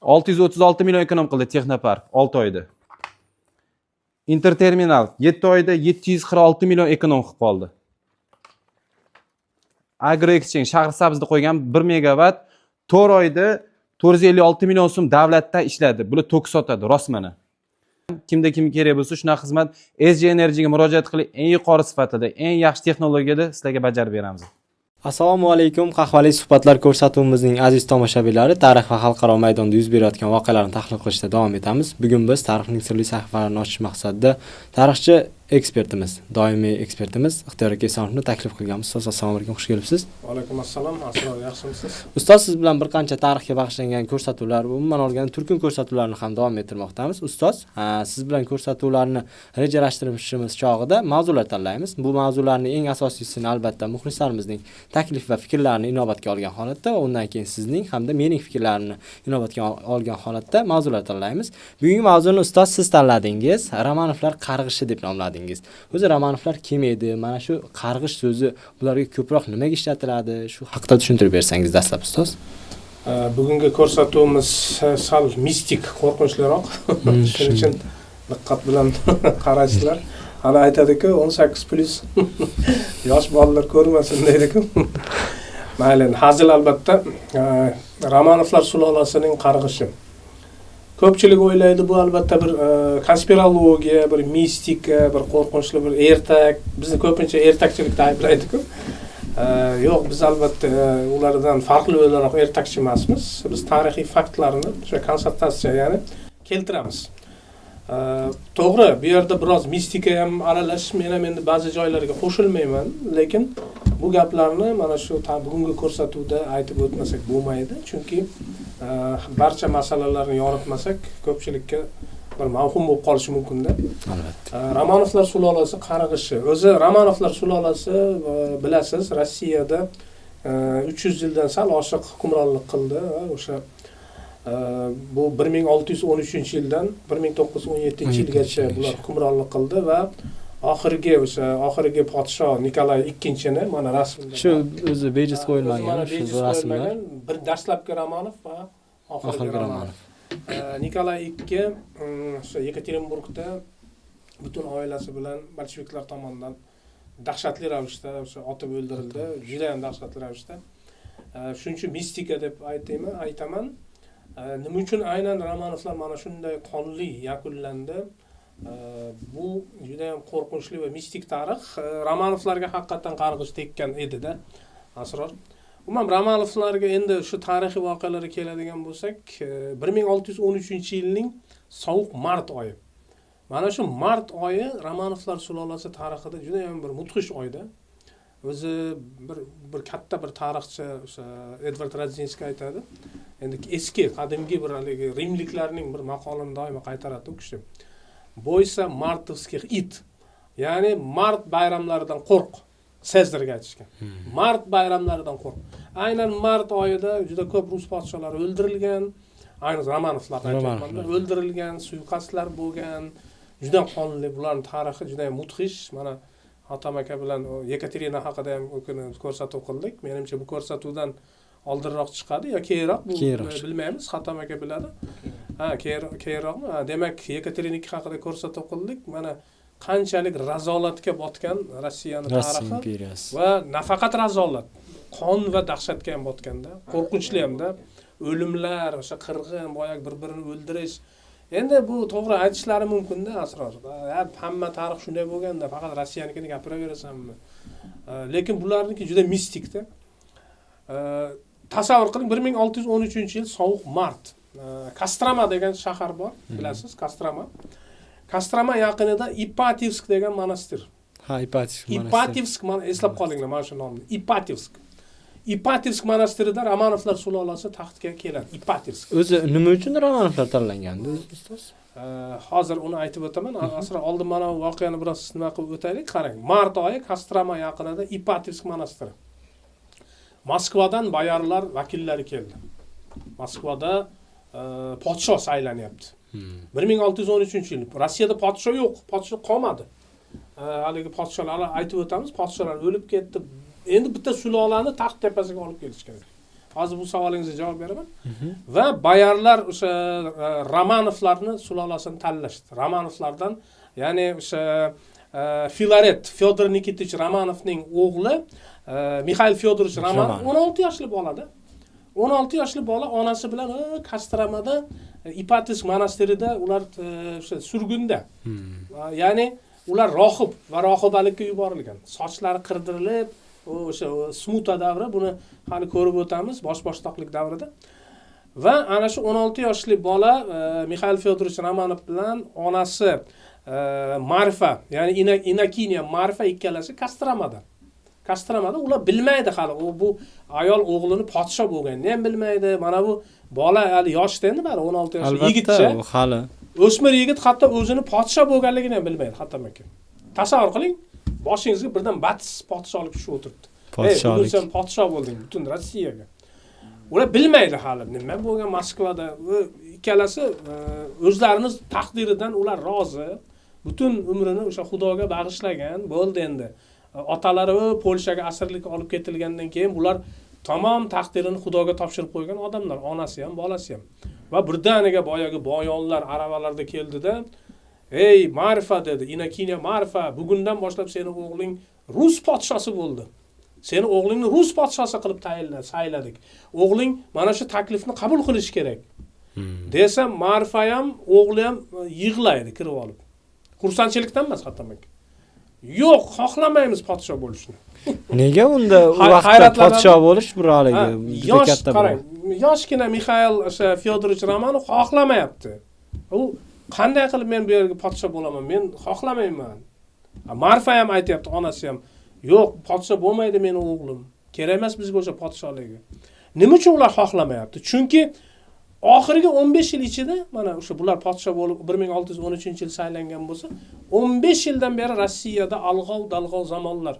636 million ekonom qildi Texnopark 6 oyda. Interterminal 7 oyda 746 million ekonom qilib qoldi. Agroexchange Shahrisabzda qo'ygan 1 megawatt 4 oyda 456 million so'm davlatda ishladi. Bular tok sotadi, rostmana. Kimda kim kerak bo'lsa, shunaqa xizmat SG Energy'ga murojaat qiling, eng yuqori sifatida, eng yaxshi texnologiyada sizlarga bajarib beramiz. Assalomu alaykum. Qahvali suhbatlar ko'rsatuvimizning aziz tomoshabinlari, tarix va xalqaro maydonda yuz berayotgan voqealarni tahlil qilishda davom etamiz. Bugun biz tarixning sirli sahifalarini ochish maqsadida tarixchi ekspertimiz, doimiy ekspertimiz Ixtiyor aka Esonovni taklif qilganmiz. Assalomu alaykum, xush kelibsiz. Va alaykum assalom. Assalom, yaxshimisiz? Ustoz, siz bilan bir qancha tarixga bag'ishlangan ko'rsatuvlar, umuman olganda turkum ko'rsatuvlarni ham davom ettirmoqdamiz. Ustoz, siz bilan ko'rsatuvlarni rejalashtirishimiz chog'ida mavzular tanlaymiz. Bu mavzularning eng asosiysi albatta muxlislarimizning taklif va fikrlarini inobatga olgan holatda, undan keyin sizning hamda mening fikrlarimni inobatga olgan holatda mavzular tanlaymiz. Bugungi mavzuni ustoz siz tanladingiz. Romanovlar qarg'ishi deb nomladingiz. O'zi Romanovlar kim edi? Mana shu qarg'ish so'zi bularga ko'proq nimaga ishlatiladi? Shu haqida tushuntirib bersangiz dastlab ustoz. Bugungi ko'rsatuvimiz sal mistik, qo'rqinchliroq. Shuning uchun diqqat bilan qarasizlar. Hali aytadi-ku 18+ yosh bolalar ko'rmasin deydi-ku. Mayli, hazil albatta. Romanovlar sulolasining qarg'ishi. Ko'pchilik o'ylaydi bu albatta bir konspirologiya, bir mistika, bir qo'rqinchli bir ertak. Bizni ko'pincha ertakchilikda ayblaydi-ku. Yo'q, biz albatta ulardan farqli o'laroq ertakchi emasmiz. Biz tarixiy faktlarni o'sha konsultatsiya, ya'ni keltiramiz. To'g'ri, bu yerda biroz mistika ham aralash, men ham endi ba'zi joylarga qo'shilmayman, lekin bu gaplarni mana shu bugungi ko'rsatuvda aytib o'tmasak bo'lmaydi, chunki barcha masalalarni yoritmasak ko'pchilikka bir mavhum bo'lib qolishi mumkin-da. Albatta. Romanovlar sulolasi qarg'ishi. O'zi Romanovlar sulolasi bilasiz, Rossiyada 300 yildan sal oshiq hukmronlik qildi va o'sha bu 1613-yildan 1917-yilgacha bular hukmronlik qildi va oxirgi podsho Nikolay II-ni mana rasmda. Shu o'zi bejiz qo'yilmagan, shu rasmlar. Bir dastlabki Romanov va oxirgi Romanov. Nikolay II o'sha Yekaterinburgda butun oilasi bilan bolsheviklar tomonidan dahshatli ravishda o'sha otib o'ldirildi, juda ham dahshatli ravishda. Shuning uchun mistika deb aytaman. Nima uchun aynan Romanovlar mana shunday qonli yakunlandi? Bu juda ham qo'rqinchli va mistik tarix. Romanovlarga haqiqatan qarg'ish tekkan edi-da, asror. Umuman Romanovlarga endi shu tarixiy voqealarga keladigan bo'lsak, 1613-yilning sovuq mart oyi. Mana shu mart oyi Romanovlar sulolasi tarixida juda ham bir mudhish oyda. O'zi bir katta bir tarixchi o'sha Edvard Radzinskiy aytadi. Endi eski, qadimgi bir haligi rimliklarning bir maqolini doimo qaytaradi u kishi. Bo'ysa martovskih it. Ya'ni mart bayramlaridan qo'rq. Sezdirga aytishgan. Mart bayramlaridan qo'rq. Aynan mart oyida juda ko'p rus podsholari o'ldirilgan, ayniqsa Romanovlar o'ldirilgan, suiqasdlar bo'lgan, juda qonli, bularning tarixi juda ham mudhish. Mana Atam aka bilan Yekaterina haqida ham ko'rsatuv qildik. Menimcha bu ko'rsatuvdan oldinroq chiqadi yoki keyinroq, bilmaymiz, Atam aka biladi. Keyinroqmi? Demak, Yekaterina haqida ko'rsatuv qildik. Mana qanchalik razolatga botgan Rossiyaning tarixi va nafaqat razolat, qon va dahshatga ham botganda, qo'rqinchli hamda o'limlar, o'sha qirg'in, boyaq bir-birini o'ldirish. Endi bu to'g'ri aytishlari mumkin-da, asror. Hamma tarix shunday bo'lganda, faqat Rossiyanikini gapiraverasanmi? Lekin bularniki juda mistikda. Tasavvur qiling, 1613-yil sovuq mart. Kostroma degan shahar bor, bilasiz, Kostroma. Kostroma yaqinida Ipativsk degan monastir. Ipativsk eslab qolinglar mana shu nomni. Ipativsk monastirida Romanovlar sulolasi taxtga keladi. Ipativsk. O'zi nima uchun Romanovlar tanlangandi, ustoz? Hozir uni aytib o'taman. Asra oldin mana bu voqeani biroz nima qilib o'taylik. Qarang, mart oyi Kostroma yaqinida Ipativsk monastiri. Moskvadan boyarlar vakillari keldi. Moskvada podsho saylanyapti. 1613-yil. Rossiyada podsho yo'q, podsho qolmadi. Haligi podsholarni aytib o'tamiz, podsholar o'lib ketdi. Endi bitta sulolani taxt tepasiga olib kelish kerak. Hozir bu savolingizga javob beraman. Va boyarlar o'sha Romanovlarni sulolasini tanlashdi. Romanovlardan, ya'ni o'sha Filaret Fyodor Nikitich Romanovning o'g'li Mikhail Fyodorovich Romanov 16 yoshli bolada. 16 yoshli bola onasi bilan Kostramada Ipatis monastirida ular o'sha surgunda. Ya'ni ular rohib va rohibalikka yuborilgan. Sochlari qirdirilib, o'sha smuta davri, buni hali ko'rib o'tamiz, bosh-boshtoqlik davrida. Va ana shu 16 yoshli bola Mikhail Fyodorovich Romanov bilan onasi Marfa, ya'ni Inakiniya Marfa ikkalasi Kostramada ular bilmaydi hali. Bu ayol o'g'lini podsho bo'lganini ham bilmaydi. Mana bu bola hali yoshda endi, bari 16 yoshli yigitcha. Albatta, hali O'smir yigit hatto o'zini podsho bo'lganligini ham bilmaydi, hatto aka. Tasavvur qiling, boshingizga birdan bats podsholik tushib o'tiribdi. Bugun sen podsho bo'lding butun Rossiyaga. Ular bilmaydi hali nima bo'lgan Moskvada. Ikkalasi o'zlarining taqdiridan ular rozi. Butun umrini o'sha Xudoga bag'ishlagan, bo'ldi endi. Otalari Polshaga asirlikka olib ketilgandan keyin ular tamom taqdirini Xudoga topshirib qo'ygan odamlar, onasi ham, bolasi ham. Va birdaniga boyagi boyonlar aravalarda keldida, "Ey Marfa" dedi, "Inakiniya Marfa, bugundan boshlab seni o'g'ling Rus podshosi bo'ldi. Seni o'g'lingni Rus podshosi qilib sayladik. O'g'ling mana shu taklifni qabul qilish kerak." Desam, Marfa ham, o'g'li ham yig'laydi kirib olib. Xursandchilikdan emas, hatto aka. Yo'q, xohlamaymiz podsho bo'lishni. Nega unda u vaqtda podsho bo'lish buraligi juda katta qarang. Yoshgina Mikhail o'sha Fyodorovich Romanov xohlamayapti. U qanday qilib men bu yerga podsho bo'laman? Men xohlamayman. Marfa ham aytayapti, onasi ham. Yo'q, podsho bo'lmaydi meni o'g'lim. Kerak emas bizga o'sha podsholigi. Nima uchun ular xohlamayapti? Chunki oxirgi 15 yil ichida mana o'sha bular podsho bo'lib 1613-yil saylangan bo'lsa, 15 yildan beri Rossiyada alg'ov-dalg'ov zamonlar.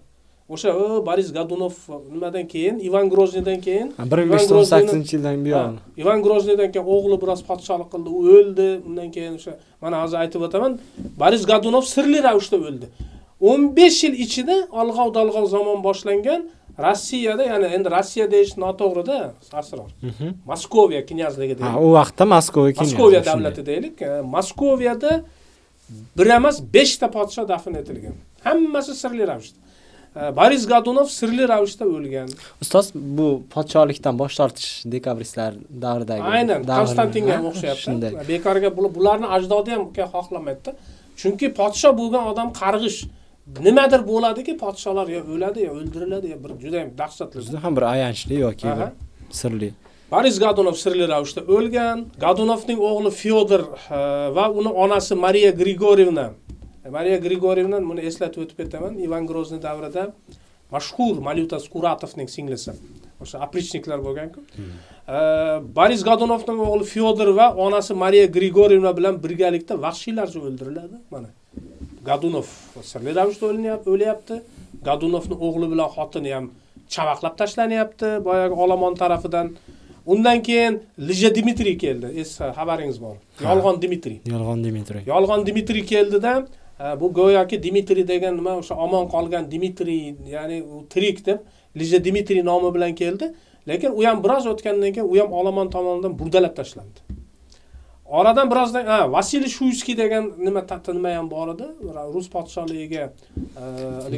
O'sha Boris Godunov nimadan keyin, Ivan Grozniydan keyin, 1598-yildan buyon. Ivan Grozniydan keyin o'g'li biroz podsholik qildi, u o'ldi. Undan keyin o'sha mana hozir aytib o'taman, Boris Godunov sirli ravishda o'ldi. 15 yil ichida alg'ov-dalg'ov zamon boshlangan. Rossiyada, ya'ni endi Rossiya deyish noto'g'ri-da, asror. Moskoviya knyazligi deylik. U vaqtda Moskoviya davlati deylik. Moskoviyada bir emas 5 ta podsho dafn etilgan. Hammasi sirli ravishda. Boris Godunov sirli ravishda o'lgan. Ustoz, bu podsholikdan bosh tortish dekabristlar davridagi. Aynan, Konstantinga o'xshayapti. Bekorga bularni ajdodi ham xohlamaydi. Chunki podsho bo'lgan odam qarg'ish. Nimadir bo'ladiki, podsholar yo o'ladi, yo o'ldiriladi, yo bir juda ham dahshatli. Bizda ham bir ayanchli yoki sirli. Boris Godunov sirli ravishda o'lgan. Godunovning o'g'li Fyodor va uni onasi Mariya Grigorievna. Mariya Grigorievna, buni eslatib o'tib ketaman. Ivan Grozniy davrida mashhur Malyuta Skuratovning singlisi. O'sha oprichniklar bo'lgan-ku. Boris Godunovning o'g'li Fyodor va onasi Mariya Grigorievna bilan birgalikda vahshiylarcha o'ldiriladi. Mana Godunov sirli ravishda o'lyapti. Godunovning o'g'li bilan xotini ham chavaqlab tashlanyapti boyagi olomon tarafidan. Undan keyin Lija Dmitriy keldi. Xabaringiz bor. Yolg'on Dmitriy keldida, bu go'yoki Dmitriy degan nima, o'sha omon qolgan Dmitriy, ya'ni u tirik deb Lija Dmitriy nomi bilan keldi, lekin u ham biroz o'tgandan keyin u ham olomon tomonidan burdalab tashlandi. Oradan birozdan Vasiliy Shuyskiy degan nima ham bor edi, Rus podsholigiga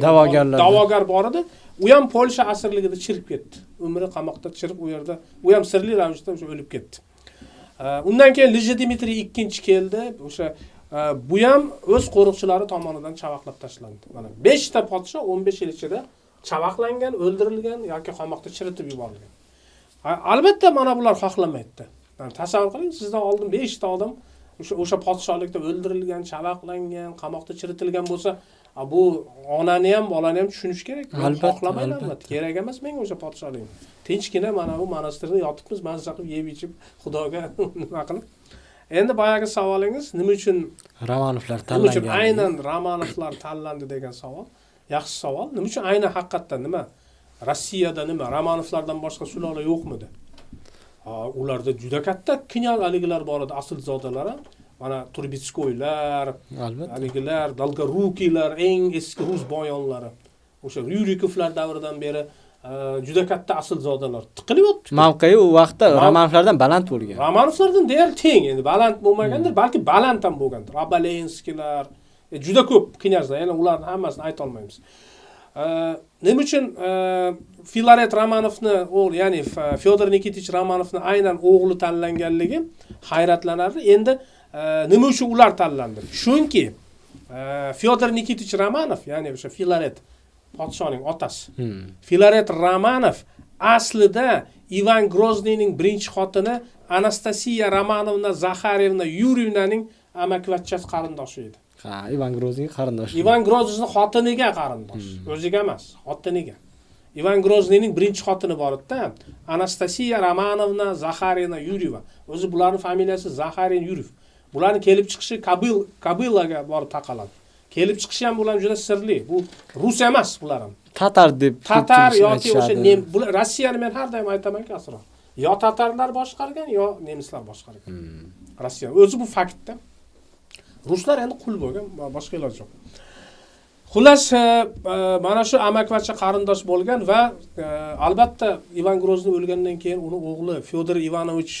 da'vogar bor edi. U ham Polsha asirligida chirib ketdi. Umri qamoqda chirib, u yerda u ham sirli ravishda o'sha o'lib ketdi. Undan keyin Lija Dmitriy ikkinchi keldi. O'sha bu ham o'z qo'riqchilari tomonidan chavaqlab tashlandi. Mana 5 ta podsho 15 yil ichida chavaqlangan, o'ldirilgan yoki qamoqda chiritib yuborilgan. Albatta mana bular xohlamaydi. Tasavvur qiling, sizdan oldin 5 ta odam o'sha podsholikda o'ldirilgan, chavaqlangan, qamoqda chiritilgan bo'lsa, bu onani ham, bolani ham tushunish kerak. Xohlamayman, albatta. Kerak emas menga o'sha podsholik. Tinchgina mana bu monastirda yotibmiz, mazza qilib yeb ichib, Xudoga nima qilib. Endi boyagi savolingiz, nima uchun Romanovlar tanlangan? Nima uchun aynan Romanovlar tanlandi degan savol. Yaxshi savol. Nima uchun aynan haqiqatdan nima? Rossiyada nima? Romanovlardan boshqa sulola yo'qmidi? Ularda juda katta knyazliklar bor edi, aslzodalar. Mana Turbitskoylar, aligilar, Dolgorukilar, eng eski rus boyonlari. O'sha Ryurikovlar davridan beri juda katta aslzodalar tiqilib yotibdi. Mavqei u vaqtda Romanovlardan baland bo'lgan. Romanovlardan deyarli teng, endi baland bo'lmagandir, balki baland ham bo'lgandir. Obolenskilar, juda ko'p knyazlar, ya'ni ularni hammasini ayta olmaymiz. Nima uchun Filaret Romanovni o'g'li, ya'ni Fyodor Nikitich Romanovni aynan o'g'li tanlanganligi hayratlanarli. Endi nima uchun ular tanlandi? Chunki Fyodor Nikitich Romanov, ya'ni o'sha Filaret podshoning otasi. Filaret Romanov aslida Ivan Grozniyning birinchi xotini Anastasiya Romanovna Zaxarevna Yurievnaning amakivachchasi qarindoshi edi. Ha, Ivan Grozniy qarindoshi. Ivan Grozniy xotiniga qarindosh, o'ziga emas, xotiniga. Ivan Grozniyning birinchi xotini bor edi-da, Anastasiya Romanovna Zaxarevna Yurieva. O'zi bularning familiyasi Zaxarin Yuriev. Bularning kelib chiqishi Kabilaga borib taqaladi. Kelib chiqishi ham bular juda sirli. Bu rus emas bular ham. Tatar deb Tatar yoki o'sha Rossiyani men har doim aytaman-ki, asro. Yo tatarlar boshqargan, yo nemislar boshqargan. Rossiya o'zi bu faktda. Ruslar endi qul bo'lgan, boshqa iloj yo'q. Xullas, mana shu amakivachcha qarindosh bo'lgan va albatta Ivan Grozniy o'lgandan keyin uni o'g'li Fyodor Ivanovich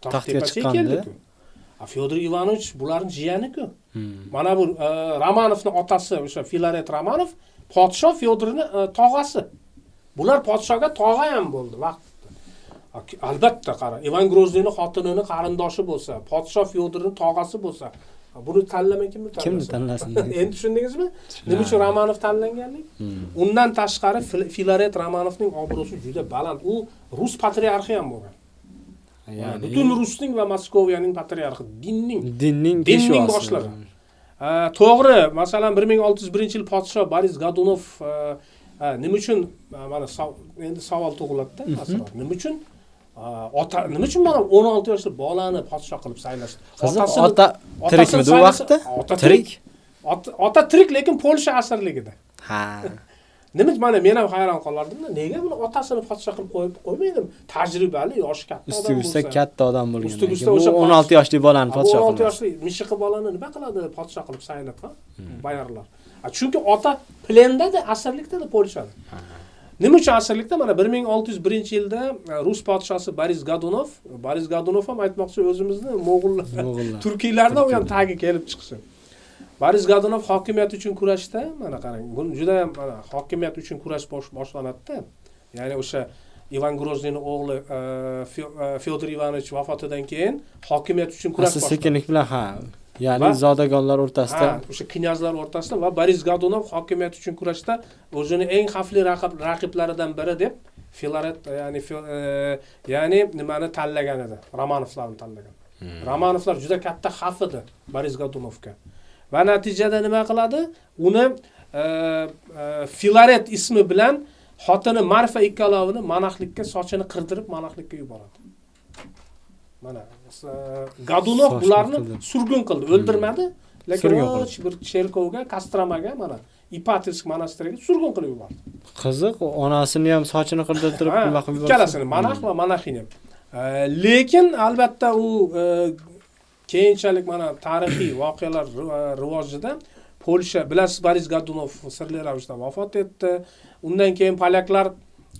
taxtga chiqqandi. Fyodor Ivanovich bularning jiyani-ku. Mana bu Romanovning otasi o'sha Filaret Romanov podsho Fyodorning tog'asi. Bular podshoga tog'a ham bo'ldi vaqtda. Albatta qara, Ivan Grozniyning xotinining qarindoshi bo'lsa, podsho Fyodorning tog'asi bo'lsa, buni tanlamay kimni tanlasin? Kimni tanlasin? Endi tushundingizmi? Nima uchun Romanov tanlanganlik? Undan tashqari Filaret Romanovning obro'si juda baland. U rus patriarxi ham bo'lgan. Ya'ni butun Rusning va Moskoviyaning patriarxi, dinning boshlari. To'g'ri, masalan 1601-yil podsho Boris Godunov nima uchun mana endi savol tug'iladi-da, masalan, nima uchun mana 16 yoshli bolani podsho qilib saylashdi? Ota tirikmi bu vaqtda? Tirik. Ota tirik, lekin Polsha asrligida. Ha. Nima mana men ham hayron qolardim-da, nega buni otasini podsho qilib qo'ymaydi? Tajribali, yoshi katta odam bo'lsa. Ustiga katta odam bo'lgan. Ustiga o'sha 16 yoshli bolani podsho qildi. 16 yoshli mishiqi bolani nima qiladi podsho qilib saylab, ha? Boyarlar. Chunki ota plendada, asrlikda Polshada. Nima uchun asrlikda? Mana 1601-yilda Rus podshosi Boris Godunov ham aytmoqchi o'zimizni mo'g'ullar, turkiylardan u ham tagi kelib chiqsin. Boris Godunov hokimiyat uchun kurashda, mana qarang, bu juda ham mana hokimiyat uchun kurash boshlanadi-da. Ya'ni o'sha Ivan Grozniyning o'g'li Fyodor Ivanovich vafotidan keyin hokimiyat uchun kurash boshlanadi. Sekinlik bilan ha. Ya'ni zodagonlar o'rtasida, o'sha knyazlar o'rtasida va Boris Godunov hokimiyat uchun kurashda o'zini eng xavfli raqiblaridan biri deb Filaret, ya'ni nimani tanlagan edi? Romanovlarni tanlagan. Romanovlar juda katta xavf edi Boris Godunovga. Va natijada nima qiladi? Uni Filaret ismi bilan xotini Marfa ikkalovini monahlikka sochini qirdirib monahlikka yuboradi. Mana Godunov bularni surgun qildi, o'ldirmadi, lekin bir cherkovga, Kostramaga, mana Ipatovsk monastiriga surgun qilib yubordi. Qiziq, onasini ham sochini qirdirtirib qilib yubordi. Ikkalasini, monah va monaxini. Lekin albatta u keyinchalik mana tarixiy voqealar rivojida Polsha, bilasiz, Boris Godunov sirli ravishda vafot etdi. Undan keyin polyaklar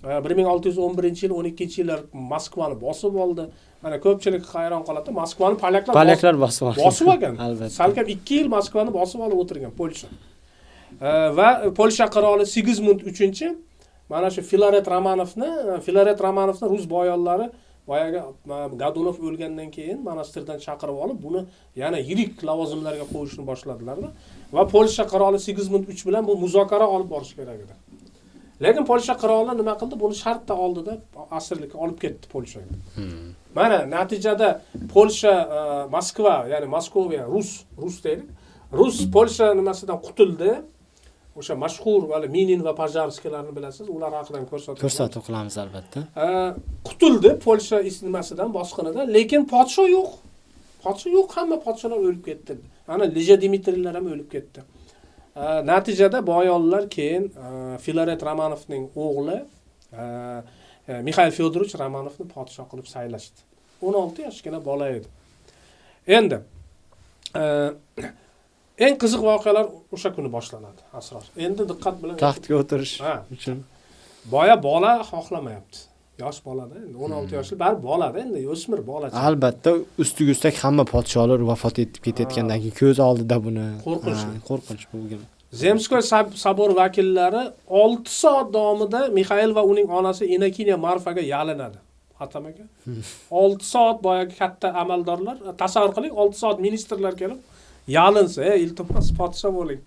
1611-yil, 12-yillar Moskvani bosib oldi. Mana ko'pchilik hayron qoladi. Moskvani polyaklar bosib olgan. Salkam 2 yil Moskvani bosib olib o'tirgan Polsha. Va Polsha qiroli Sigismund 3-chi mana shu Filaret Romanovni rus boyonlari boyaga Godunov o'lgandan keyin monastirdan chaqirib olib, buni yana yirik lavozimlarga qo'yishni boshladilar va Polsha qiroli Sigismund 3 bilan bu muzokara olib borish kerak edi. Lekin Polsha qiroli nima qildi? Buni shartda oldida asrlikka olib ketdi Polshaga. Mana natijada Polsha, Moskva, ya'ni Moskoviya, Rus deylik. Rus Polsha nimasidan qutuldi. O'sha mashhur Minin va Pajarskilarni bilasiz, ular haqida ko'rsatuv qilamiz albatta. Qutuldi Polsha nimasidan, bosqinidan, lekin podsho yo'q. Podsho yo'q, hamma podsholar o'lib ketdi. Ana Lija Dmitriylar ham o'lib ketdi. Natijada boyonlar keyin Filaret Romanovning o'g'li Mikhail Fyodorovich Romanovni podsho qilib saylashdi. 16 yoshgina bola edi. Endi eng qiziq voqealar o'sha kuni boshlanadi, asror. Endi diqqat bilan taxtga o'tirish uchun boya bola xohlamayapti. Yosh bolada endi 16 yoshli baribir bolada endi o'smir bola. Albatta ustiga ustak hamma podsholar vafot etib ketayotgandan keyin ko'z oldida buni qo'rqinch bo'lgan. Zemskoy sabor vakillari 6 soat davomida Mixail va uning onasi Inokiniya Marfaga yalinadi. Hatam aka. 6 soat boyagi katta amaldorlar, tasavvur qiling, 6 soat ministrlar kelib yalinsa, iltimos podsho bo'ling.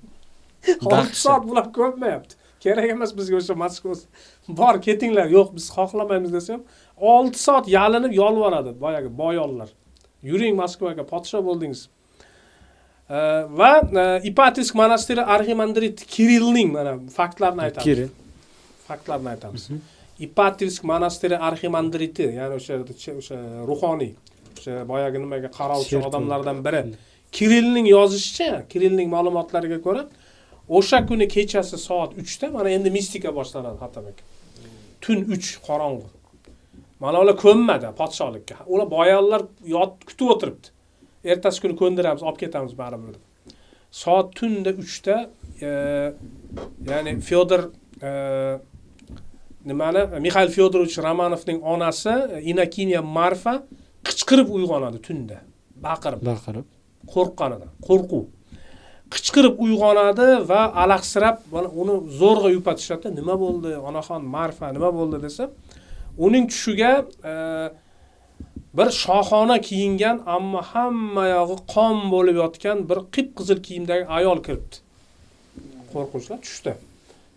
6 soat bular ko'pmayapti. Kerak emas bizga o'sha Moskva. Bor ketinglar, yo'q biz xohlamaymiz desa ham 6 soat yalinib yolvoradi boyagi boyonlar. Yuring Moskvaga, podsho bo'ldingiz. Va Ipatisk monastiri arximandrit Kirillning mana faktlarini aytamiz. Kirill. Faktlarini aytamiz. Ipatisk monastiri arximandriti, ya'ni o'sha ruhoniy, o'sha boyagi nimaga qarovchi odamlardan biri. Kirillning yozishicha, Kirillning ma'lumotlariga ko'ra, o'sha kuni kechasi soat 3 da mana endi mistika boshlanadi Hatam aka. Tun 3 qorong'u. Mana ular ko'nmadi podshohlikka. Ular boyonlar kutib o'tiribdi. Ertasi kuni ko'ndiramiz, olib ketamiz baribir. Soat tunda 3 da ya'ni Fyodor Mikhail Fyodorovich Romanovning onasi Inokiniya Marfa qichqirib uyg'onadi tunda. Baqirib. Qo'rqqanidan, qo'rquv. Qichqirib uyg'onadi va alaqsirab uni zo'rg'a yupatishadi. Nima bo'ldi? Onaxon Marfa nima bo'ldi desa, uning tushiga bir shohona kiyingan, ammo hamma yog'i qon bo'lib yotgan bir qip-qizil kiyimdagi ayol kiribdi. Qo'rqinchlar tushdi.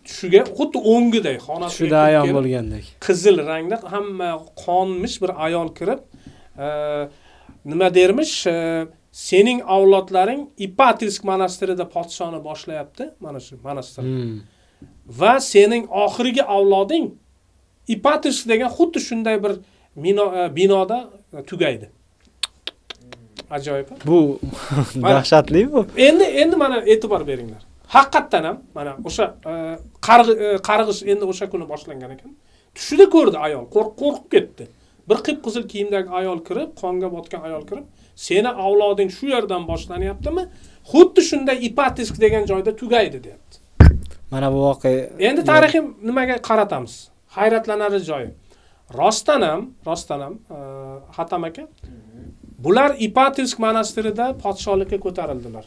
Tushiga xuddi o'ngiday xonasiga tushida ayol bo'lgandek. Qizil rangda hamma qonmish bir ayol kirib, nima dermish? Sening avlodlaring Ipatisk monastirida podshoni boshlayapti, mana shu monastir. Va sening oxirgi avloding Ipatisk degan xuddi shunday bir binoda tugaydi. Ajoyib. Bu dahshatli bu. Endi mana e'tibor beringlar. Haqiqatan ham mana o'sha qarg'ish endi o'sha kuni boshlangan ekan. Tushida ko'rdi ayol, qo'rqib ketdi. Bir qip-qizil kiyimdagi ayol kirib, qonga botgan ayol kirib, seni avloding shu yerdan boshlanyaptimi? Xuddi shunday Ipatisk degan joyda tugaydi, deyapti. Mana bu voqea. Endi tarixiy nimaga qaratamiz? Hayratlanarli joyi. Rostdan ham Hatam aka, bular Ipatisk monastirida podshohlikka ko'tarildilar.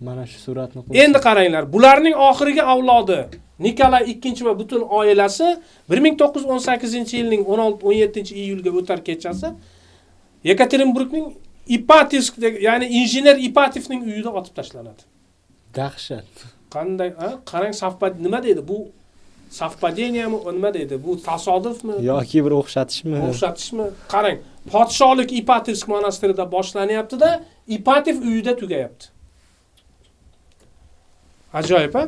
Mana shu suratni Endi qaranglar, bularning oxirgi avlodi Nikolay II va butun oilasi 1918-yilning 17-iyulga o'tar kechasi Yekaterinburgning Ipatisk, ya'ni injener Ipatovning uyida otib tashlanadi. Dahshat. Qanday? Qarang, nima deydi? Bu savpadeniyami, nima deydi? Bu tasodifmi yoki bir o'xshatishmi? Qarang, podshohlik Ipatisk monastirida boshlanyapti-da, Ipatov uyida tugayapti. Ajoyib, ha?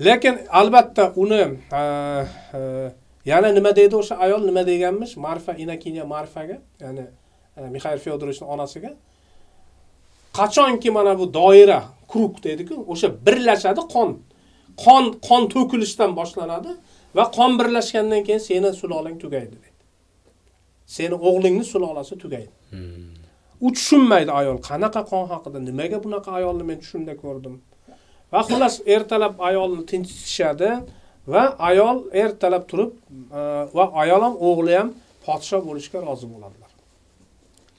Lekin albatta uni yana nima deydi o'sha ayol, nima deganmish? Marfa, Inokiniya Marfaga, ya'ni Mikhail Fyodorovichning onasiga. Qachonki mana bu doira, krug deydi-ku, o'sha birlashadi qon to'kilishdan boshlanadi va qon birlashgandan keyin seni sulolang tugaydi deydi. Seni o'g'lingning sulolasi tugaydi. U tushunmaydi ayol, qanaqa qon haqida, nimaga bunaqa ayolni men tushimda ko'rdim. Va xullas ertalab ayolni tinchitishadi va ayol ertalab turib va ayol ham o'g'li ham podsho bo'lishga rozi bo'ladilar.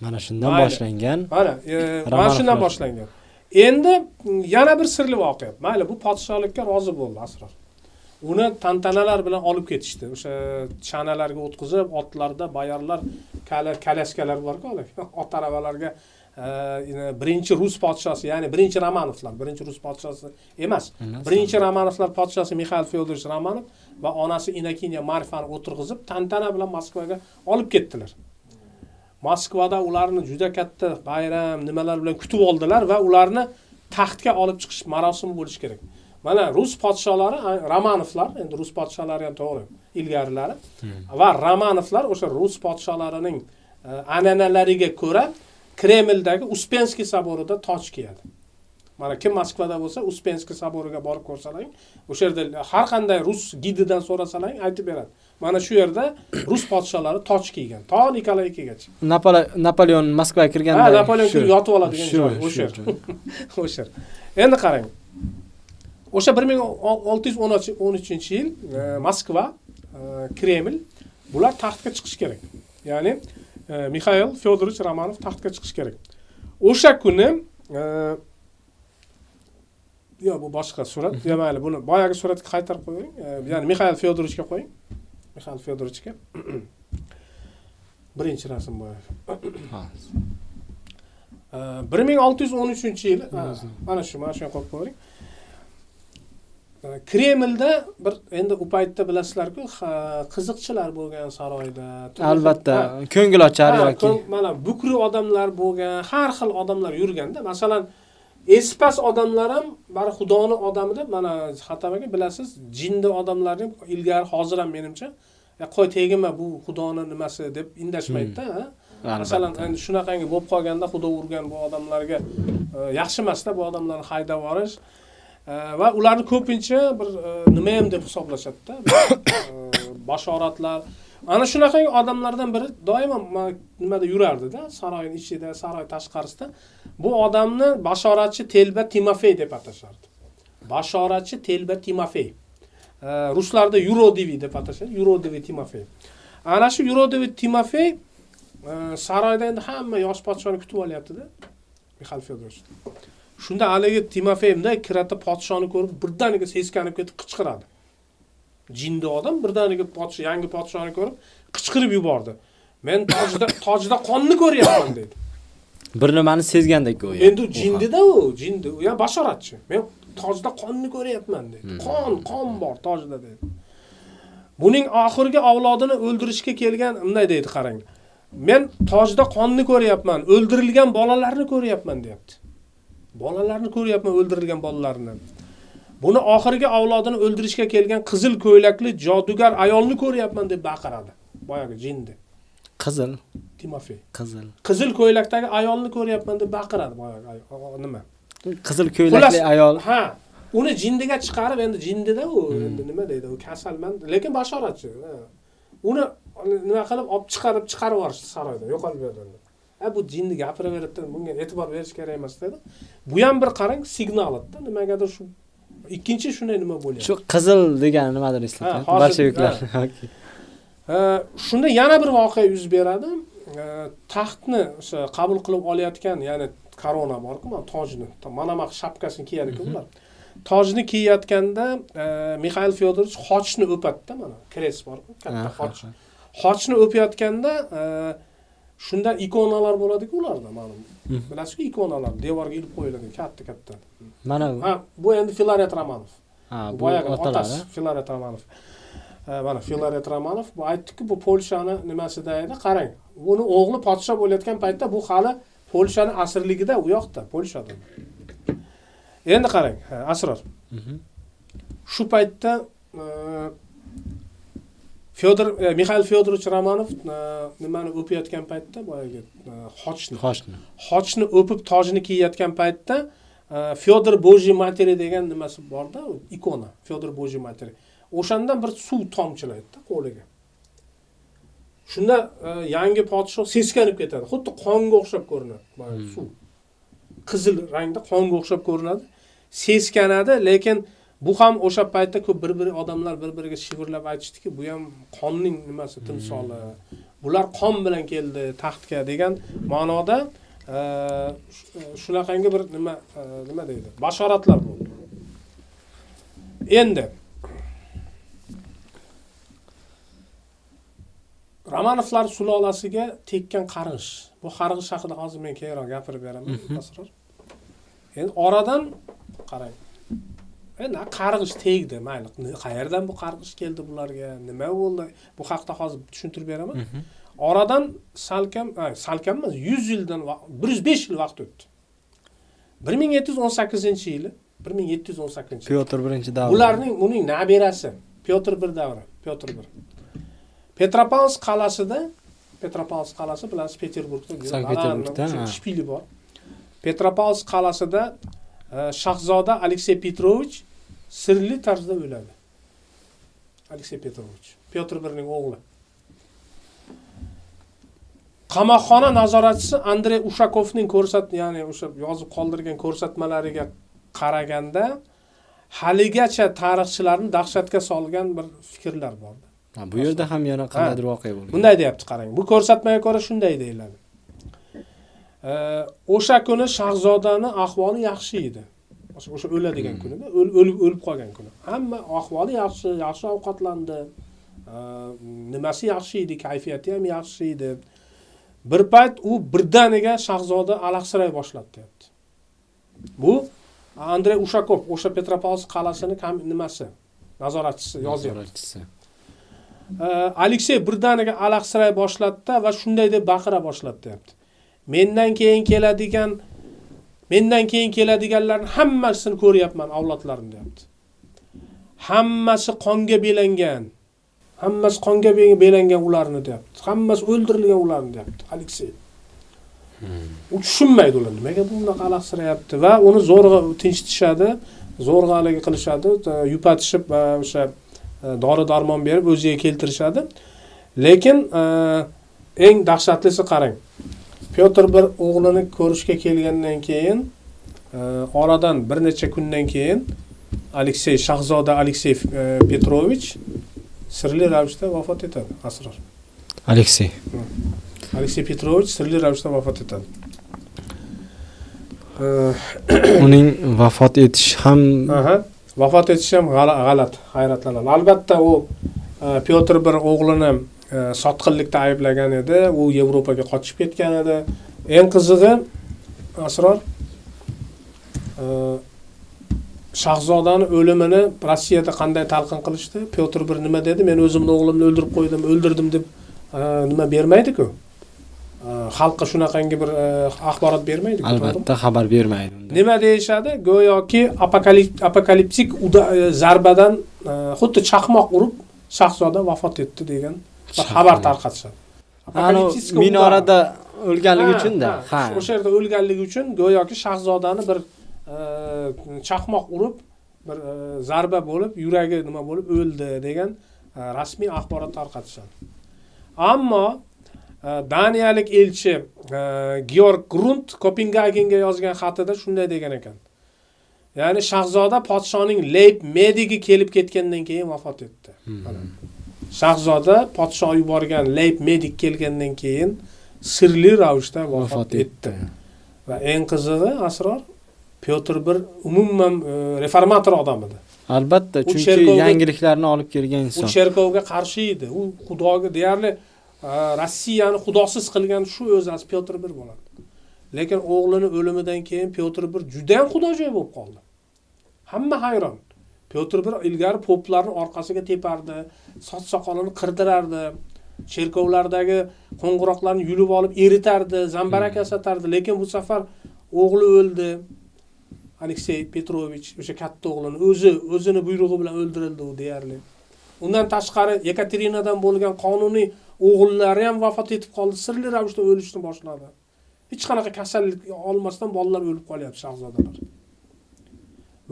Mana shundan boshlangan. Mana shundan boshlangan. Endi yana bir sirli voqea. Mayli, bu podshohlikka rozi bo'ldi Asror. Uni tantanalar bilan olib ketishdi. O'sha chanalarga o'tkazib, otlarda bayarlar, kalaskalar bor-ku, ot aravalarga birinchi rus podshosi, ya'ni birinchi Romanovlar, birinchi rus podshosi emas. Birinchi Romanovlar podshosi Mikhail Fyodorovich Romanov va onasi Inokiniya Marfani o'tirg'izib, tantana bilan Moskvaga olib ketdilar. Moskvada ularni juda katta bayram, nimalar bilan kutib oldilar va ularni taxtga olib chiqish marosimi bo'lishi kerak. Mana rus podsholari, Romanovlar, endi rus podsholari ham to'g'ri, ilgarilari va Romanovlar o'sha rus podsholarining an'analariga ko'ra Kremldagi Uspensky saborida toj kiyadi. Mana kim Moskvada bo'lsa, Uspensky saboriga borib ko'rsalang, o'sha yerda har qanday rus gididan so'rasalang aytib beradi. Mana shu yerda rus podsholari toj kiygan, to Nikolay IIgacha. Napoleon Moskvaga kirganda, Napoleon yotib oladigan joy o'sha yer. O'sha yer. Endi qarang. O'sha 1613-yil Moskva, Kreml bular taxtga chiqish kerak. Ya'ni Mixail Fyodorovich Romanov taxtga chiqish kerak. O'sha kuni yo bu boshqa surat. Ya mayli, buni boyagi suratga qaytarib qo'ying. Ya'ni Mixail Fyodorovichga qo'ying. Mixail Fyodorovichga. Birinchi rasm boyagi. 1613-yil, mana shu qo'yib qo'ying. Kremlda bir endi u paytda bilasizlar-ku, qiziqchilar bo'lgan saroyda. Albatta, ko'ngil ochar yoki mana bukri odamlar bo'lgan, har xil odamlar yurganda, masalan, espas odamlar ham bari Xudoni odami deb, mana Xatam aka bilasiz, jinni odamlarni ilgari hozir ham menimcha, qo'y tegima bu Xudoni nimasi deb indashmaydi-da. Masalan, endi shunaqangi bo'lib qolganda Xudo urgan bu odamlarga yaxshi emas-da bu odamlarni haydab yuborish. Va ularni ko'pincha bir nima ham deb hisoblashadi-da. Bashoratlar. Ana shunaqangi odamlardan biri doimo nimada yurardi-da, saroyning ichida, saroy tashqarisida. Bu odamni bashoratchi Telba Timofey deb atashardi. Bashoratchi Telba Timofey. Ruslarda Yurodevi deb atashadi, Yurodevi Timofey. Ana shu Yurodevi Timofey saroyda endi hamma yosh podshoni kutib olyapti-da. Mixail Fyodorovich. Shunda haligi Timofeyimda kirata podshoni ko'rib birdaniga seskanib ketib qichqiradi. Jinni odam birdaniga yangi podshoni ko'rib qichqirib yubordi. Men tojda qonni ko'ryapman dedi. bir nimani sezgandek go'yo. Endi jindida u, jinni, u ham bashoratchi. Men tojda qonni ko'ryapman dedi. Qon bor tojda dedi. Buning oxirgi avlodini o'ldirishga kelgan bunday deydi, qarang. Men tojda qonni ko'ryapman, o'ldirilgan bolalarni ko'ryapman deyapti. Bolalarni ko'ryapman, o'ldirilgan bolalarni. Buni oxirgi avlodini o'ldirishga kelgan qizil ko'ylakli jodugar ayolni ko'ryapman deb baqiradi. Boyagi jinni. Qizil Timofey. Qizil ko'ylakdagi ayolni ko'ryapman deb baqiradi boyagi nima? Qizil ko'ylakli ayol. Ha, uni jinniga chiqarib, endi jinnida u, endi nima deydi, u kasalman, lekin bashoratchi. Uni nima qilib olib chiqarib yuborishdi saroyda, yo'qolib berdi. Bu jinni gapiraveradi, bunga e'tibor berish kerak emas dedi. Bu ham bir qarang signal edi, nimagadir shu ikkinchi shunday nima bo'lyapti. Shu qizil degani nimadir eslatadi. Bolsheviklar. Shunda yana bir voqea yuz beradi. Taxtni o'sha qabul qilib olayotgan, ya'ni korona bor-ku, mana tojni, manamaq shapkasini kiyadi-ku ular. Tojni kiyayotganda Mixail Fyodorovich xochni o'padi-da, mana kres bor-ku, katta xoch. Xochni o'payotganda shunda ikonalar bo'ladi-ku ularda, ma'lum. Bilasizku, ikonalar devorga ilib qo'yiladi, katta-katta. Mana bu endi Filaret Romanov. Bu otasi Filaret Romanov. Mana Filaret Romanov bu aytdiki, bu Polshani nimasida edi, qarang. Buni o'g'li podsho bo'layotgan paytda bu hali Polshani asrligida u yoqda, Polshada. Endi qarang, asror. Shu paytda Mixail Fyodorovich Romanov nimani o'payotgan paytda boyagi xochni o'pib tojini kiyayotgan paytda Fyodor Bojyi Materi degan nimasi bor-da, ikona, Fyodor Bojyi Materi. O'shandan bir suv tomchilaydi-da qo'liga. Shunda yangi podsho seskanib ketadi. Xuddi qonga o'xshab ko'rinadi, boyagi suv. Qizil rangda qonga o'xshab ko'rinadi. Seskanadi, lekin bu ham o'sha paytda ko'p bir-biri odamlar bir-biriga shivirlab aytishdiki, bu ham qonning nimasi, timsoli. Bular qon bilan keldi taxtga degan ma'noda shunaqangi bir nima deydi? Bashoratlar bo'ldi. Endi Romanovlar sulolasiga tekkan qarg'ish. Bu qarg'ish haqida hozir men keyinroq gapirib beraman, asror. Endi oradan qarang. Endi qarg'ish tegdi, mayli. Qayerdan bu qarg'ish keldi bularga? Nima bo'ldi? Bu haqda hozir tushuntirib beraman. Oradan salkam emas, 100 yildan 105 yil vaqt o'tdi. 1718-yili, 1718. Pyotr I davri. Uning nabirasi Pyotr I davri, Pyotr I. Petropavlovsk qalasi bilan Peterburgda, Sankt-Peterburgda shpili bor. Petropavlovsk qalasida shahzoda Aleksey Petrovich sirli tarzda o'ladi. Aleksey Petrovich, Pyotr Ining o'g'li. Qamoqxona nazoratchisi Andrey Ushakovning ya'ni o'sha yozib qoldirgan ko'rsatmalariga qaraganda haligacha tarixchilarni dahshatga solgan bir fikrlar bor. Ha, bu yerda ham yana qandaydir voqea bo'lgan. Bunday deyapti, qarang. Bu ko'rsatmaga ko'ra shunday deyiladi. O'sha kuni Shahzodani ahvoli yaxshi edi. O'sha o'ladigan kunida, o'lib qolgan kuni. Hamma ahvoli yaxshi, yaxshi ovqatlandi. Nimasi yaxshi edi, kayfiyati ham yaxshi edi. Bir payt u birdaniga Shahzoda alahsiray boshladi, deyapti. Bu Andrey Ushakov, o'sha Petropavlovsk qal'asini nimasi? Nazoratchisi yozyapti. Aleksey birdaniga alahsiray boshladi va shunday deb baqira boshladi, deyapti. Mendan keyin keladiganlarning hammasini ko'ryapman, avlodlarim, deyapti. Hammasi qonga belangan. Hammasi qonga belangan ularni, deyapti. Hammasi o'ldirilgan ularni, deyapti Aleksey. U tushunmaydi ular nimaga bunday alahsirayapti va uni zo'rg'a tinchitishadi, zo'rg'aligi qilishadi, yupatishib va o'sha dori-darmon berib o'ziga keltirishadi. Lekin eng dahshatlisi qarang. Pyotr bir o'g'lini ko'rishga kelgandan keyin, oradan bir necha kundan keyin Aleksey, Shahzoda Aleksey Petrovich sirli ravishda vafot etadi, asror. Aleksey Petrovich sirli ravishda vafot etadi. Uning vafot etishi ham g'alat, hayratlanadi. Albatta u Pyotr bir o'g'lini sotqinlikda ayblagan edi, u Yevropaga qochib ketgan edi. Eng qizig'i asror Shahzodani o'limini Rossiyada qanday talqin qilishdi? Pyotr bir nima dedi? Men o'zimni o'g'limni o'ldirdim deb nima bermaydi-ku. Xalqqa shunaqangi bir axborot bermaydi. Albatta xabar bermaydi. Nima deyishadi? Go'yoki apokaliptik zarbadan xuddi chaqmoq urib Shahzoda vafot etdi degan xabar tarqatishadi. Minorada o'lganligi uchun-da. Ha. O'sha yerda o'lganligi uchun go'yoki Shahzodani bir chaqmoq urib, bir zarba bo'lib, yuragi nima bo'lib o'ldi degan rasmiy axborot tarqatishadi. Ammo Daniyalik elchi Georg Grunt Kopengagenga yozgan xatida shunday degan ekan. Ya'ni Shahzoda podshoning Leib-Medigi kelib ketgandan keyin vafot etdi. Shahzoda podsho yuborgan Leib-Medig kelgandan keyin sirli ravishda vafot etdi. Va eng qizig'i asror Pyotr bir umuman reformator odam edi. Albatta, chunki yangiliklarni olib kelgan inson. U cherkovga qarshi edi. U xudoga deyarli Rossiyani xudosiz qilgan shu o'zi Pyotr bir bo'ladi. Lekin o'g'lini o'limidan keyin Pyotr bir juda ham xudojo'y bo'lib qoldi. Hamma hayron. Pyotr bir ilgari poplarning orqasiga tepardi, soch soqolini qirdirardi, cherkovlardagi qo'ng'iroqlarni yulib olib eritardi, zambarak yasatardi. Lekin bu safar o'g'li o'ldi. Aleksey Petrovich o'sha katta o'g'lini o'zini buyrug'i bilan o'ldirildi u deyarli. Undan tashqari Yekaterinadan bo'lgan qonuniy o'g'illari ham vafot etib qoldi, sirli ravishda o'lishni boshladi. Hech qanaqa kasallik olmasdan bolalar o'lib qolyapti, shahzodalar.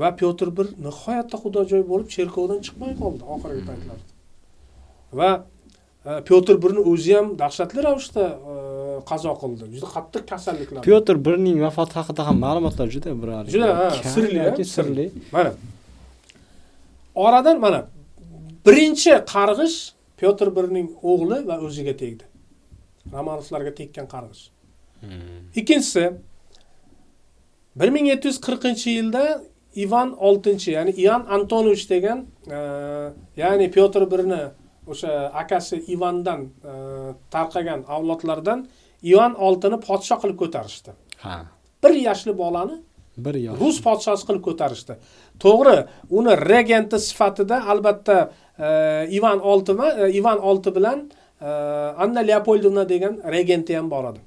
Va Pyotr bir nihoyatda xudojo'y bo'lib cherkovdan chiqmay qoldi oxirgi paytlarda. Va Pyotr birni o'zi ham dahshatli ravishda qazo qildi. Juda qattiq kasalliklar. Pyotr birning vafoti haqida ham ma'lumotlar juda biroz. Juda sirli. Mana. Oradan mana birinchi qarg'ish Pyotr birning o'g'li va o'ziga tegdi. Romanovlarga tekkan qarg'ish. Ikkinchisi 1740-yilda Ivan 6, ya'ni Ivan Antonovich degan, ya'ni Pyotr birni o'sha akasi Ivandan tarqagan avlodlardan Ivan 6ni podsho qilib ko'tarishdi. Ha. Bir yoshli bolani Rus podshosi qilib ko'tarishdi. To'g'ri, uni regenti sifatida albatta Ivan 6 bilan Anna Leopoldovna degan regenti ham bor edi.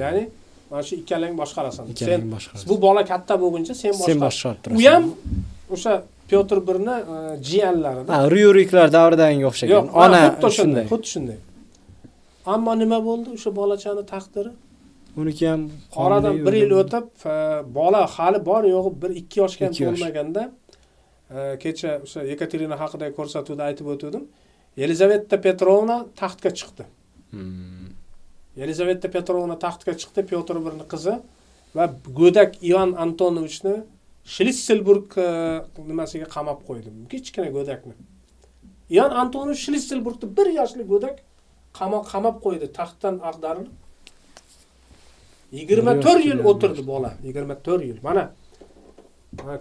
Ya'ni mana shu ikkalang boshqarasan. Sen bu bola katta bo'lguncha sen boshqar. U ham o'sha Pyotr birni jiyanlaridan. Ha, Ryuriklar davridan o'xshagan. Ona xuddi shunday. Ammo nima bo'ldi? O'sha bolachani taqdiri uniki ham oradan 1 yil o'tib, bola hali bor yo'g'i 1-2 yoshga to'lmaganda kecha o'sha Yekaterina haqida ko'rsatuvda aytib o'tdim. Yelizaveta Petrovna taxtga chiqdi. Pyotr birning qizi va go'dak Ivan Antonovichni Schlesselburg nimasiga qamab qo'ydi. Kichkina go'dakni. Ion Antonovich Schlesselburgda 1 yoshli go'dak qamab qo'ydi, taxtdan ag'darilib. 24 yil o'tirdi bola, 24 yil. Mana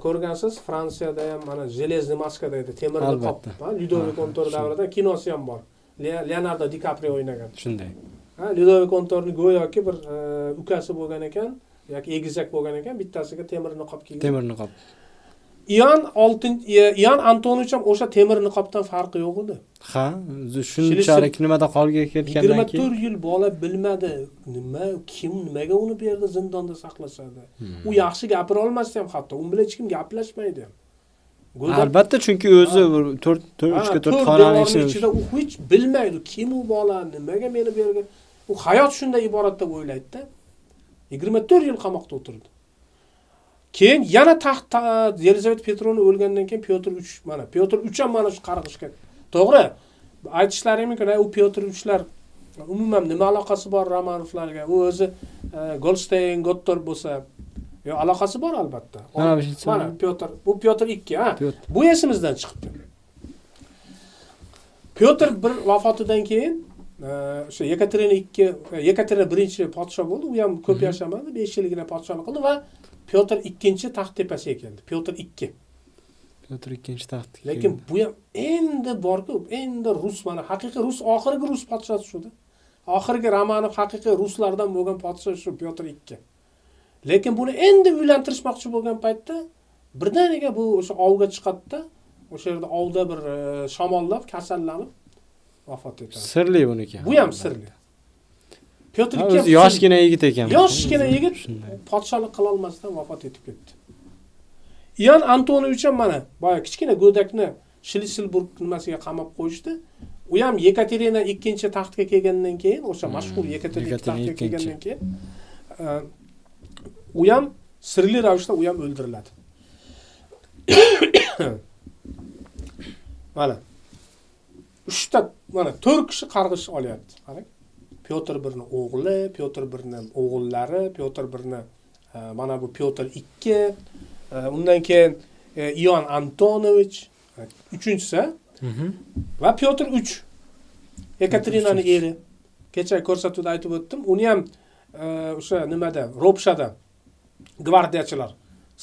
ko'rgansiz, Fransiyada ham mana Железный maskada edi, temir niqob. Ludovic XIV davrida kinosi ham bor. Leonardo DiCaprio o'ynagan. Shunday. Ludovic XIV go'yoki bir ukasi bo'lgan ekan, yoki egizak bo'lgan ekan, bittasiga temir niqob kiygan. Temir niqob. Ion Antonovich ham o'sha temir niqobdan farqi yo'q edi. Ha, shunchalik nimada qolga ketgandan keyin 24 yil bola bilmadi, nimaga uni bu yerda zindonda saqlashadi. U yaxshi gapira olmasdi ham hatto, u bilan hech kim gaplashmaydi. Albatta, chunki o'zi 4 xonaning ichida u hech bilmaydi, kim u bola, nimaga meni bu yerga. U hayot shunday iborat deb o'ylaydi-da. 24 yil qamoqda o'tirdi. Keyin yana taxt Yelizaveta Petrovna o'lgandan keyin Pyotr 3 mana Pyotr 3 ham mana shu qarg'ishga. To'g'ri. Aytishlaring mumkin, u Pyotr 3lar umuman nima aloqasi bor Romanovlarga? U o'zi Goldstein, Gottor bo'lsa, yo aloqasi bor albatta. Mana Pyotr, bu Pyotr 2, ha. Bu esimizdan chiqibdi. Pyotr 1 vafotidan keyin o'sha Yekaterina 1 podsho bo'ldi. U ham ko'p yashamadi, 5 yilgina podshohlik qildi va Pyotr 2 taxt tepasiga keldi. Pyotr 2. Pyotr 2 taxtga. Lekin bu ham endi bor-ku, endi rus, mana haqiqiy rus, oxirgi rus podshosi shu-da. Oxirgi Romanov haqiqiy ruslardan bo'lgan podsho shu Pyotr 2. Lekin buni endi uylantirishmoqchi bo'lgan paytda birdaniga bu o'sha ovga chiqadi-da, o'sha yerda ovda bir shamollab, kasallanib vafot etadi. Sirli buniki. Bu ham sirli. Pyotr 2 o'zi yoshgina yigit ekan. Yoshgina yigit podshohlik qila olmasdan vafot etib ketdi. Ion Antonovich ham mana boya kichkina go'dakni Schlesselburg nimasiga qamab qo'yishdi. U ham Yekaterina 2 taxtga kelgandan keyin, o'sha mashhur Yekaterina taxtga kelgandan keyin u ham sirli ravishda u ham o'ldiriladi. Mana 4 kishi qarg'ish olyapti. Qarang. Pyotr 1ni o'g'li, Pyotr 1ni o'g'illari, Pyotr 1ni mana bu Pyotr 2, undan keyin Ion Antonovich, 3-inchisi va Pyotr 3. Yekaterinani eri. Kecha ko'rsatuvda aytib o'tdim. Uni ham o'sha nimada, Ropshada gvardiyachilar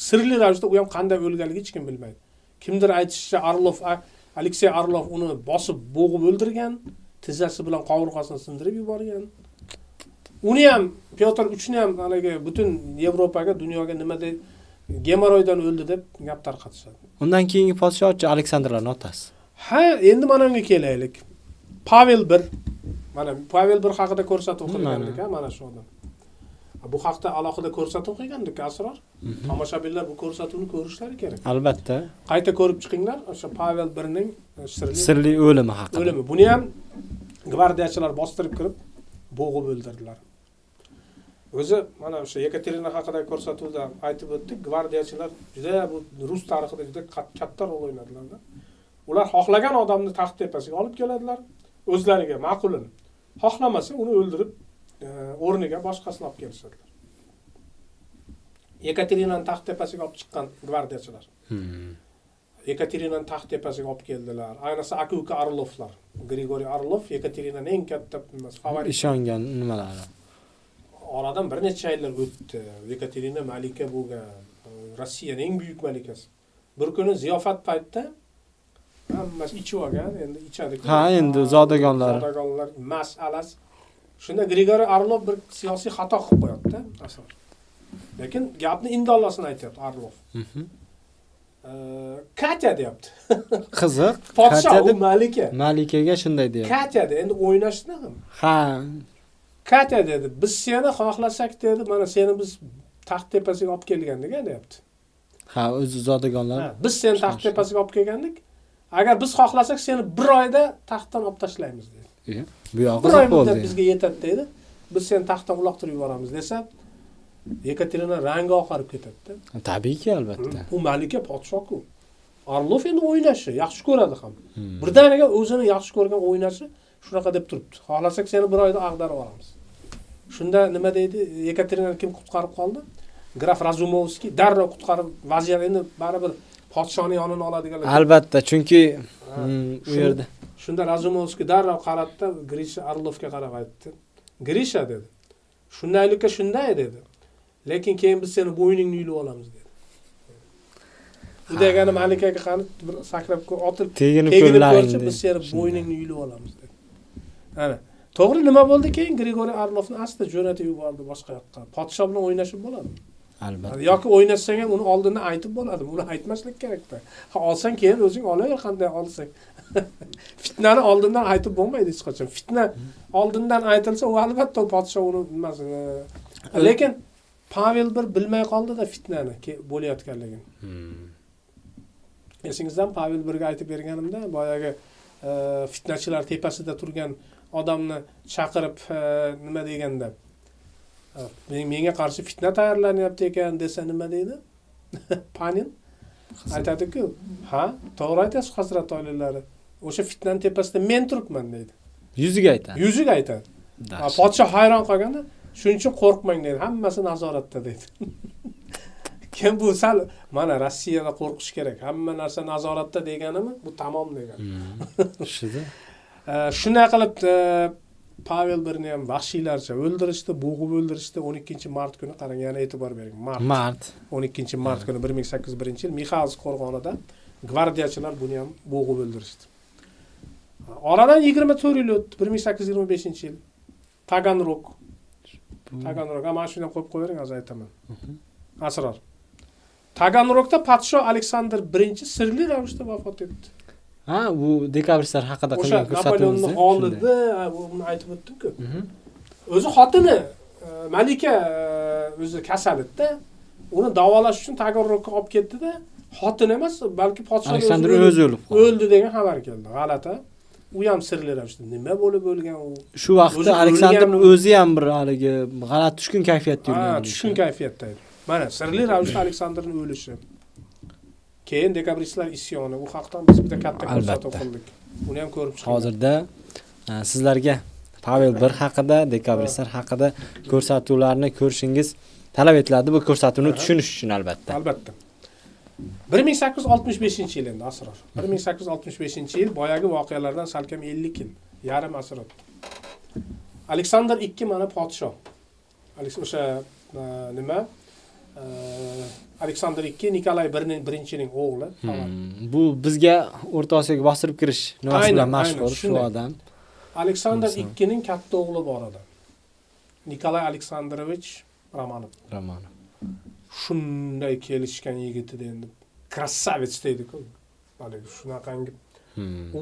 sirli ravishda u ham qanday o'lganligini hech kim bilmaydi. Kimdir aytishicha Aleksey Orlov uni bosib bo'g'ib o'ldirgan, tizzasi bilan qovurg'asini sindirib yuborgan. Uni ham Pyotr 3ni ham haligi butun Yevropaga, dunyoga nimada gemoroydan o'ldi deb gap tarqatishadi. Undan keyingi podshohchi Aleksandrlarning otasi. Ha, endi mana unga kelaylik. Pavel 1. Mana Pavel 1 haqida ko'rsatuv qilgandik, mana shu odam. Bu haqda alohida ko'rsatuv qilgandik, Asror. Tomoshabinlar bu ko'rsatuvni ko'rishlari kerak. Albatta. Qayta ko'rib chiqinglar, o'sha Pavel 1ning sirli o'limi haqida. O'limi. Buni ham gvardiyachilar bostirib kirib bo'g'ib o'ldirdilar. O'zi mana o'sha Yekaterina haqida ko'rsatuvda aytib o'tdik, gvardiyachilar juda bu rus tarixida juda katta rol o'ynadilar. Ular xohlagan odamni taxt tepasiga olib keladilar, o'zlariga ma'qulini. Xohlamasa uni o'ldirib o'rniga boshqasini olib kelishadilar. Yekaterinani taxt tepasiga olib chiqqan gvardiyachilar. Yekaterinani taxt tepasiga olib keldilar. Ayniqsa aka-uka Orlovlar. Grigoriy Orlov Yekaterinani eng katta favorit. Ishongan nimalari. Oradan bir necha yillar o'tdi. Yekaterina malika bo'lgan, Rossiyaning eng buyuk malikasi. Bir kuni ziyofat paytida hammasi ichib olgan, endi ichadi. Ha, endi zodagonlar mas'alas. Shunda Grigoriy Orlov bir siyosiy xato qilib qo'yapti, asl. Lekin gapni indollasini aytayapti Orlov. Katya deyapti. Qiziq. Podshoh malika. Malikaga shunday deyapti. Katya dedi, endi o'ynashni ham. Ha. Katya dedi, biz seni xohlasak dedi, mana seni biz taxt tepasiga olib kelgandik, deyapti. Ha, o'zi zodagonlar. Biz seni taxt tepasiga olib kelgandik. Agar biz xohlasak seni bir oyda taxtdan olib tashlaymiz dedi. Bu yog'i bo'ldi. Bizga yetadi dedi. Biz seni taxtdan uloqtirib yuboramiz desa, Yekaterina rangi oqarib ketadi. Tabiiyki, albatta. U malika podshoh-ku. Orlov endi o'ynashi, yaxshi ko'radi ham. Birdaniga o'zini yaxshi ko'rgan o'ynashi shunaqa deb turibdi. Xohlasak seni bir oyda ag'darib olamiz. Shunda nima deydi? Yekaterinani kim qutqarib qoldi? Graf Razumovskiy darrov qutqarib vaziyat endi baribir podshoning yonini oladiganlar. Albatta, chunki u yerda Shunda Razumovskiy darrov qaratdi, Grisha Orlovga qarab aytdi. Grisha dedi. Shundaylikka shunday dedi. Lekin keyin biz seni bo'yningni yulib olamiz dedi. Bu degani malikaga qani bir sakrab otib teginib ko'rchi ko'rlaring biz seni bo'yningni yulib olamiz dedi. Ana. To'g'ri nima bo'ldi keyin Grigoriy Orlovni asta jo'natib yubordi boshqa yoqqa. Podsho bilan o'ynashib bo'ladi. albatta. Yoki o'ynashsang ham uni oldindan aytib bo'ladi. Uni aytmaslik kerak-da. Ha olsang keyin o'zing olaver qanday olsang. Fitnani oldindan aytib bo'lmaydi hech qachon. Fitna oldindan aytilsa, u albatta podsho uni bilmasin. Lekin Pavel bir bilmay qoldi-da fitnani bo'layotganligini. Esingizdan Pavel birga aytib berganimda, boyagi fitnachilar tepasida turgan odamni chaqirib nima deganda, menga qarshi fitna tayyorlanyapti ekan desa nima deydi? Panin aytadi-ku, ha, to'g'ri aytasiz hazrat oilalari. O'sha fitnaning tepasida men turibman deydi. Yuziga aytadi. Yuziga aytadi. Podsho hayron qolganda, shuning uchun qo'rqmang deydi. Hammasi nazoratda deydi. Kim bu sal mana Rossiyada qo'rqish kerak. Hamma narsa nazoratda deganimi? Bu tamom degani. Shunda Shunday qilib Pavel birni ham vahshiylarcha o'ldirishdi, bo'g'ib o'ldirishdi 12-mart kuni. Qarang, yana e'tibor bering. Mart 12-mart kuni 1801-yil Mixalsk qo'rg'onida gvardiyachilar buni ham bo'g'ib o'ldirishdi. Oradan 24 yil o'tdi, 1825-yil. Taganrog. Mana shuni qo'yib qo'ying, hozir aytaman. Asror. Taganrogda podsho Aleksandr I sirli ravishda vafot etdi. Ha, bu dekabristlar haqida qilgan ko'rsatuvimiz. O'sha Napoleonni oldi, uni aytib o'tdim-ku. O'zi xotini Malika o'zi kasal edi. Uni davolash uchun Taganrogga olib ketdi-da, xotini emas, balki podsho Aleksandr o'zi o'ldi degan xabar keldi. G'alati. U ham sirli ravishda nima bo'lib o'lgan u. Shu vaqtda Aleksandrning o'zi ham bir haligi g'alati tushkun kayfiyatda yurgan. Ha, tushkun kayfiyatda edi. Mana sirli ravishda Aleksandrning o'lishi. Keyin dekabristlar isyoni. U haqdan biz bitta katta ko'rsatuv qildik. Uni ham ko'rib chiqdik. Hozirda sizlarga Pavel 1 haqida, dekabristlar haqida ko'rsatuvlarni ko'rishingiz talab etiladi. Bu ko'rsatuvni tushunish uchun albatta. Albatta. 1865-yil endi asror. 1865-yil boyagi voqealardan salkam 50 yil, yarim asr o'tdi. Aleksandr II mana podsho. O'sha nima? Aleksandr II Nikolay I-ning o'g'li. Bu bizga O'rta Osiyoga bostirib kirish nimasi bilan mashhur shu odam. Aleksandr II-ning katta o'g'li bor edi. Nikolay Aleksandrovich Romanov. Shunday kelishgan yigit edi endi. Krassavets deydi-ku. Mana shunaqangi. U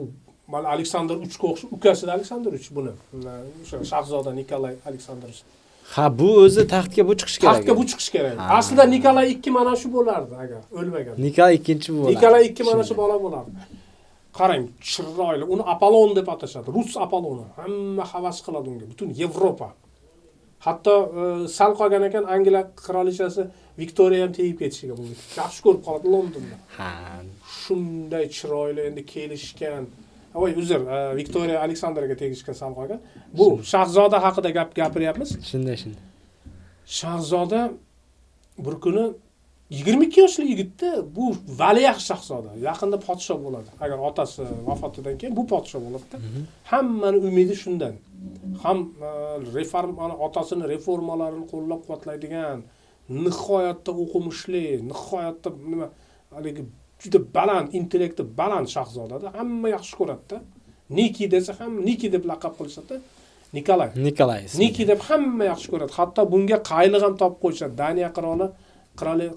mana Aleksandr III-ga o'xshab, ukasi Aleksandr III buni. O'sha shahzoda Nikolay Aleksandrovich. Ha, bu o'zi taxtga bu chiqish kerak. Taxtga bu chiqish kerak. Aslida Nikolay II mana shu bo'lardi agar o'lmagan. Nikolay II bu bo'lardi. Nikolay II mana shu bola bo'lardi. Qarang, chiroyli. Uni Apollon deb atashadi. Rus Apolloni. Hamma havas qiladi unga. Butun Yevropa. Hatto sal qolgan ekan Angliya qirolichasi Viktoriya ham tegib ketishiga bo'ldi. Yaxshi ko'rib qoladi Londonda. Ha. Shunday chiroyli endi kelishgan. Voy, uzr, Viktoriya Aleksandrga tegishga sal qolgan. Bu shahzoda haqida gapiryapmiz. Shunday. Shahzoda bir kuni 22 yoshli yigitda bu valiahd shahzoda, yaqinda podsho bo'ladi. Agar otasi vafotidan keyin bu podsho bo'ladi. Hammani umidi shundan. Ham otasini reformalarini qo'llab-quvvatlaydigan, nihoyatda o'qimishli, nihoyatda nima, haligi juda baland, intellekti baland shahzodada hamma yaxshi ko'radi-da. Niki desa ham Niki deb laqab qilishadi. Nikolay. Niki deb hamma yaxshi ko'radi. Hatto bunga qayliq ham topib qo'yishadi. Daniya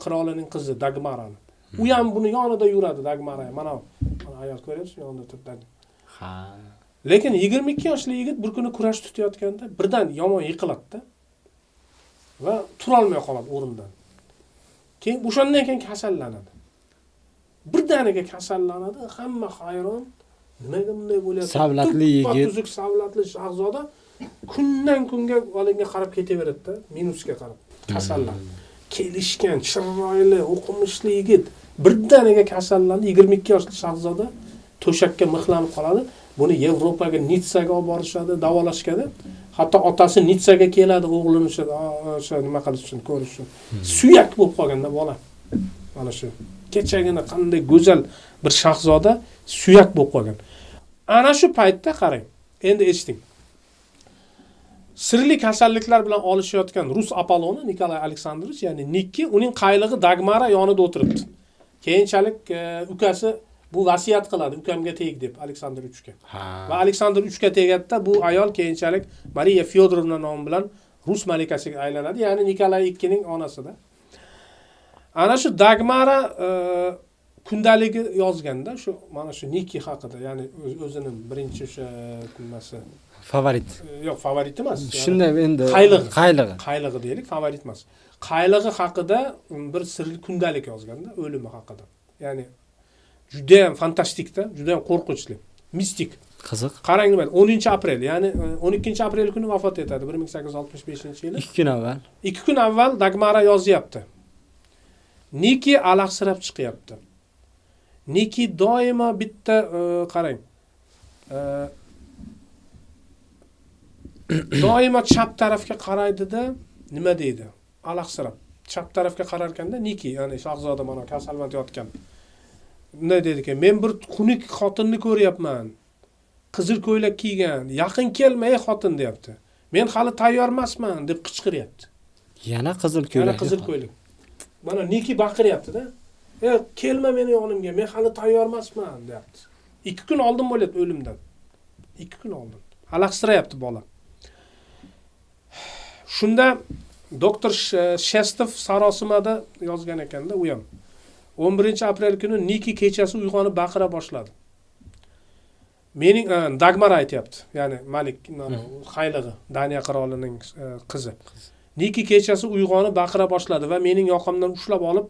qirolining qizi Dagmarani. U ham buni yonida yuradi Dagmara. Mana ayol ko'ryapsiz, yonida turadi. Ha. Lekin 22 yoshli yigit bir kuni kurash tutayotganda birdan yomon yiqiladi-da. Va tura olmay qoladi o'rindan. Keyin o'shandan keyin kasallanadi. Birdaniga kasallanadi, hamma hayron. Nimaga bunday bo'lyapti? Savlatli yigit, tuzuk savlatli shahzoda kundan kunga olinga qarab ketaveradi-da, minusga qarab. Kasallanadi. Kelishgan, chiroyli, o'qimishli yigit birdaniga kasallandi, 22 yoshli shahzoda to'shakka mixlanib qoladi. Buni Yevropaga, Nitsaga olib borishadi, davolashgani. Hatto otasi Nitsaga keladi o'g'lini o'sha nima qilish uchun, ko'rish uchun. Suyak bo'lib qolganda bola. Mana shu kechagina qanday go'zal bir shahzoda suyak bo'lib qolgan. Ana shu paytda qarang. Endi eshiting. Sirli kasalliklar bilan olishayotgan rus Apolloni Nikolay Aleksandrovich, ya'ni Nikki, uning qaylig'i Dagmara yonida o'tiribdi. Keyinchalik ukasi bu vasiyat qiladi, ukamga teg deb Aleksandr IIIga. Va Aleksandr IIIga tegadida bu ayol keyinchalik Mariya Fyodorovna nomi bilan rus malikasiga aylanadi, ya'ni Nikolay IIning onasida. Ana shu Dagmara kundaligi yozganda shu mana shu Nikki haqida, ya'ni o'zining birinchi o'sha nimasi Favorit. Yo'q, favorit emas. Shunday endi Qaylig'i deylik, favorit emas. Qaylig'i haqida bir sirli kundalik yozganda, o'limi haqida. Ya'ni juda ham fantastikda, juda ham qo'rqinchli, mistik. Qiziq. Qarang nima, 10-aprel, ya'ni 12-aprel kuni vafot etadi 1865-yili. 2 kun avval. 2 kun avval Dagmara yozyapti. Nikki alahsirab chiqyapti. Nikki doimo bitta qarang. Doimo chap tarafga qaraydi-da, nima deydi? Alahsirab. Chap tarafga qararkanda Nikki, ya'ni shahzoda mana kasalmand yotgan. Nima deydi ekan? Men bir xunuk xotinni ko'ryapman. Qizil ko'ylak kiygan. Yaqin kelma ey xotin deyapti. Men hali tayyor emasman deb qichqiryapti. Yana qizil ko'ylak. Yana qizil ko'ylak. Mana Nikki baqiryapti-da. Kelma meni yonimga. Men hali tayyor emasman deyapti. 2 kun oldin bo'lyapti o'limdan. 2 kun oldin. Alahsirayapti bola. Shunda doktor Shestov sarosimada yozgan ekanda, u ham 11-aprel kuni Nikki kechasi uyg'onib baqira boshladi. Mening Dagmara aytayapti, ya'ni Malik, qaylig'i, Daniya qirolining qizi. Nikki kechasi uyg'onib baqira boshladi va mening yoqamdan ushlab olib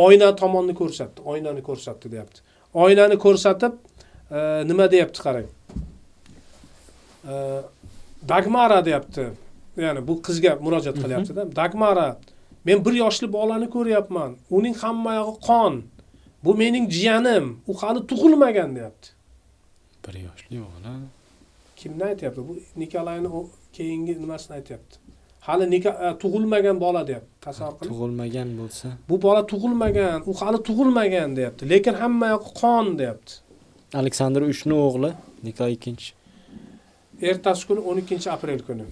oyna tomonni ko'rsatdi, oynani ko'rsatdi deyapti. Oynani ko'rsatib nima deyapti qarang. Dagmara deyapti. Ya'ni bu qizga murojaat qilyapti-da. Dagmara, men 1 yoshli bolani ko'ryapman. Uning hamma yog'i qon. Bu mening jiyanim. U hali tug'ilmagan deyapti. 1 yoshli bola. Kimni aytayapti? Bu Nikolayning keyingi nimasini aytayapti. Hali tug'ilmagan bola deyapti. Tasavvur qiling. Tug'ilmagan bo'lsa, bu bola tug'ilmagan, u hali tug'ilmagan deyapti. Lekin hamma yog'i qon deyapti. Aleksandr IIIning o'g'li Nikolay II. Ertasi kuni 12-aprel kuni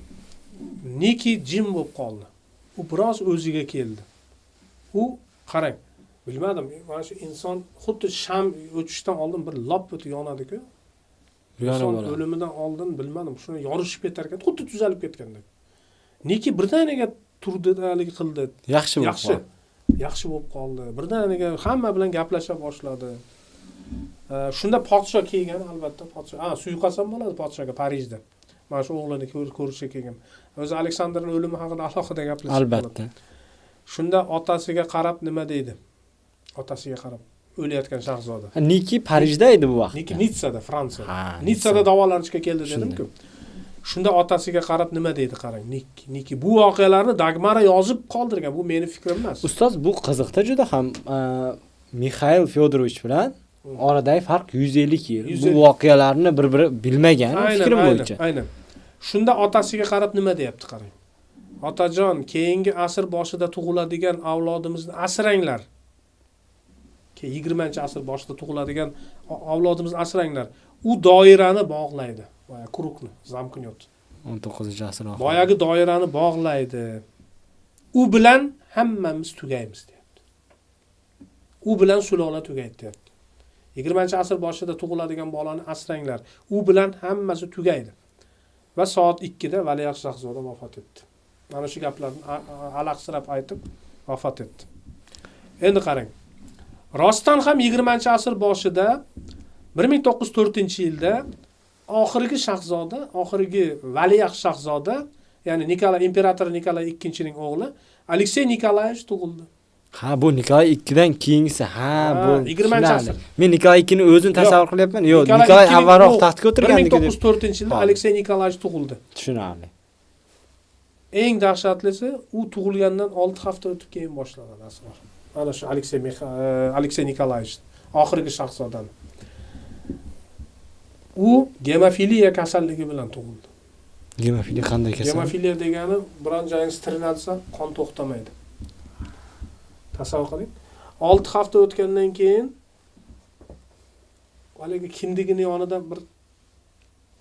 Nikki jim bo'lib qoldi. U biroz o'ziga keldi. U qarang, bilmadim, mana shu inson xuddi sham o'chishdan oldin bir lop o'tib yonadi-ku. Inson o'limidan oldin bilmadim, shuni yorishib ketar ekan, xuddi tuzalib ketgandek. Nikki birdaniga turdi, haligi qildi. Yaxshi bo'lib qoldi. Birdaniga hamma bilan gaplasha boshladi. Shunda podsho kelgan, albatta podsho. Suiqasd ham bo'ladi podshoga Parijda. Mana shu o'g'lini ko'rishga kelgan. O'zi Aleksandrning o'limi haqida alohida gaplashib. Albatta. Shunda otasiga qarab nima deydi? Otasiga qarab o'layotgan shahzoda. Nikki Parijda edi bu vaqtda. Nikki Nitsada, Fransiyada. Nitsada davolanishga keldi dedim-ku. Shunda otasiga qarab nima deydi qarang. Nikki bu voqealarni Dagmara yozib qoldirgan. Bu meni fikrim emas. Ustoz, bu qiziqda juda ham Mikhail Fyodorovich bilan oradagi farq 150 yil. Bu voqealarni bir-biri bilmagan fikrim bo'yicha. Aynan. Shunda otasiga qarab nima deyapti qarang. Otajon, keyingi asr boshida tug'iladigan avlodimizni asranglar. 20-asr boshida tug'iladigan avlodimizni asranglar. U doirani bog'laydi. Boya kurukni, zamknyot. 19-asr oxiri. Boyagi doirani bog'laydi. U bilan hammamiz tugaymiz deyapti. U bilan sulola tugaydi deyapti. 20-asr boshida tug'iladigan bolani asranglar. U bilan hammasi tugaydi. Va soat 2da Valiahd shahzoda vafot etdi. Mana shu gaplarni alahsirab aytib vafot etdi. Endi qarang. Rostdan ham 20-asr boshida 1904-yilda oxirgi shahzoda, oxirgi Valiahd shahzoda, ya'ni imperator Nikolay II-ning o'g'li Aleksey Nikolayevich tug'ildi. Bu Nikolay IIdan keyingisi. Bu 20-asr. Men Nikolay IIni o'zini tasavvur qilyapman. Yo'q, Nikolay avvalroq taxtga o'tirgandiki. 1904-yilda Aleksey Nikolayevich tug'ildi. Tushunarli. Eng dahshatlisi, u tug'ilgandan 6 hafta o'tib keyin boshlanadi asr. Mana shu Aleksey Nikolayevich, oxirgi shahzodani. U gemofiliya kasalligi bilan tug'ildi. Gemofiliya qanday kasal? Gemofiliya degani biron joyingiz tirilsa, qon to'xtamaydi. Tasavvur qiling. 6 hafta o'tgandan keyin haligi kindigini yonidan bir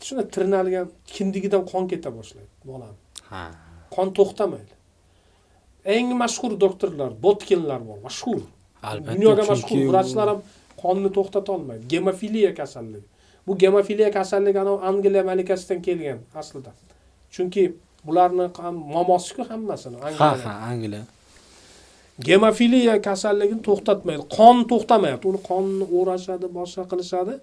shuna tirinalgan kindigidan qon keta boshlaydi bolani. Ha. Qon to'xtamaydi. Eng mashhur doktorlar, Botkinlar bor, mashhur. Albatta, Dunyoga mashhur chunki vrachlar ham qonni to'xtata olmaydi. Gemofiliya kasalligi. Bu gemofiliya kasalligi Angliya malikasidan kelgan aslida. Chunki bularni ham momosi-ku hammasini Ha, Angliya. Gemofiliya kasalligini to'xtatmaydi. Qon to'xtamayapti. Uni qonni o'rashadi, boshqa qilishadi.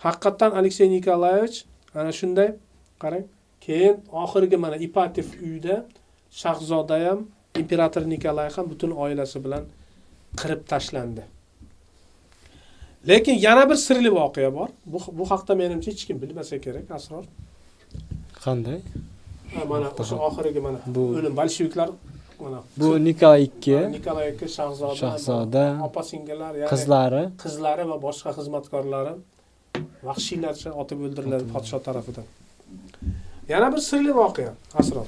Haqiqatan Aleksey Nikolayevich ana shunday qarang. Keyin oxirgi mana Ipativ uyida Shahzoda ham, imperator Nikolay ham butun oilasi bilan qirib tashlandi. Lekin yana bir sirli voqea bor. Bu haqda menimcha hech kim bilmasa kerak, asror. Qanday? Mana o'sha oxirgi mana Bu o'lim bolsheviklar mana bu Nikolay 2, Nikolay aka Shahzoda, opa-singillar, ya'ni qizlari va boshqa xizmatkorlari vahshiylarcha otib o'ldiriladi podsho tomonidan. Yana bir sirli voqea, asror.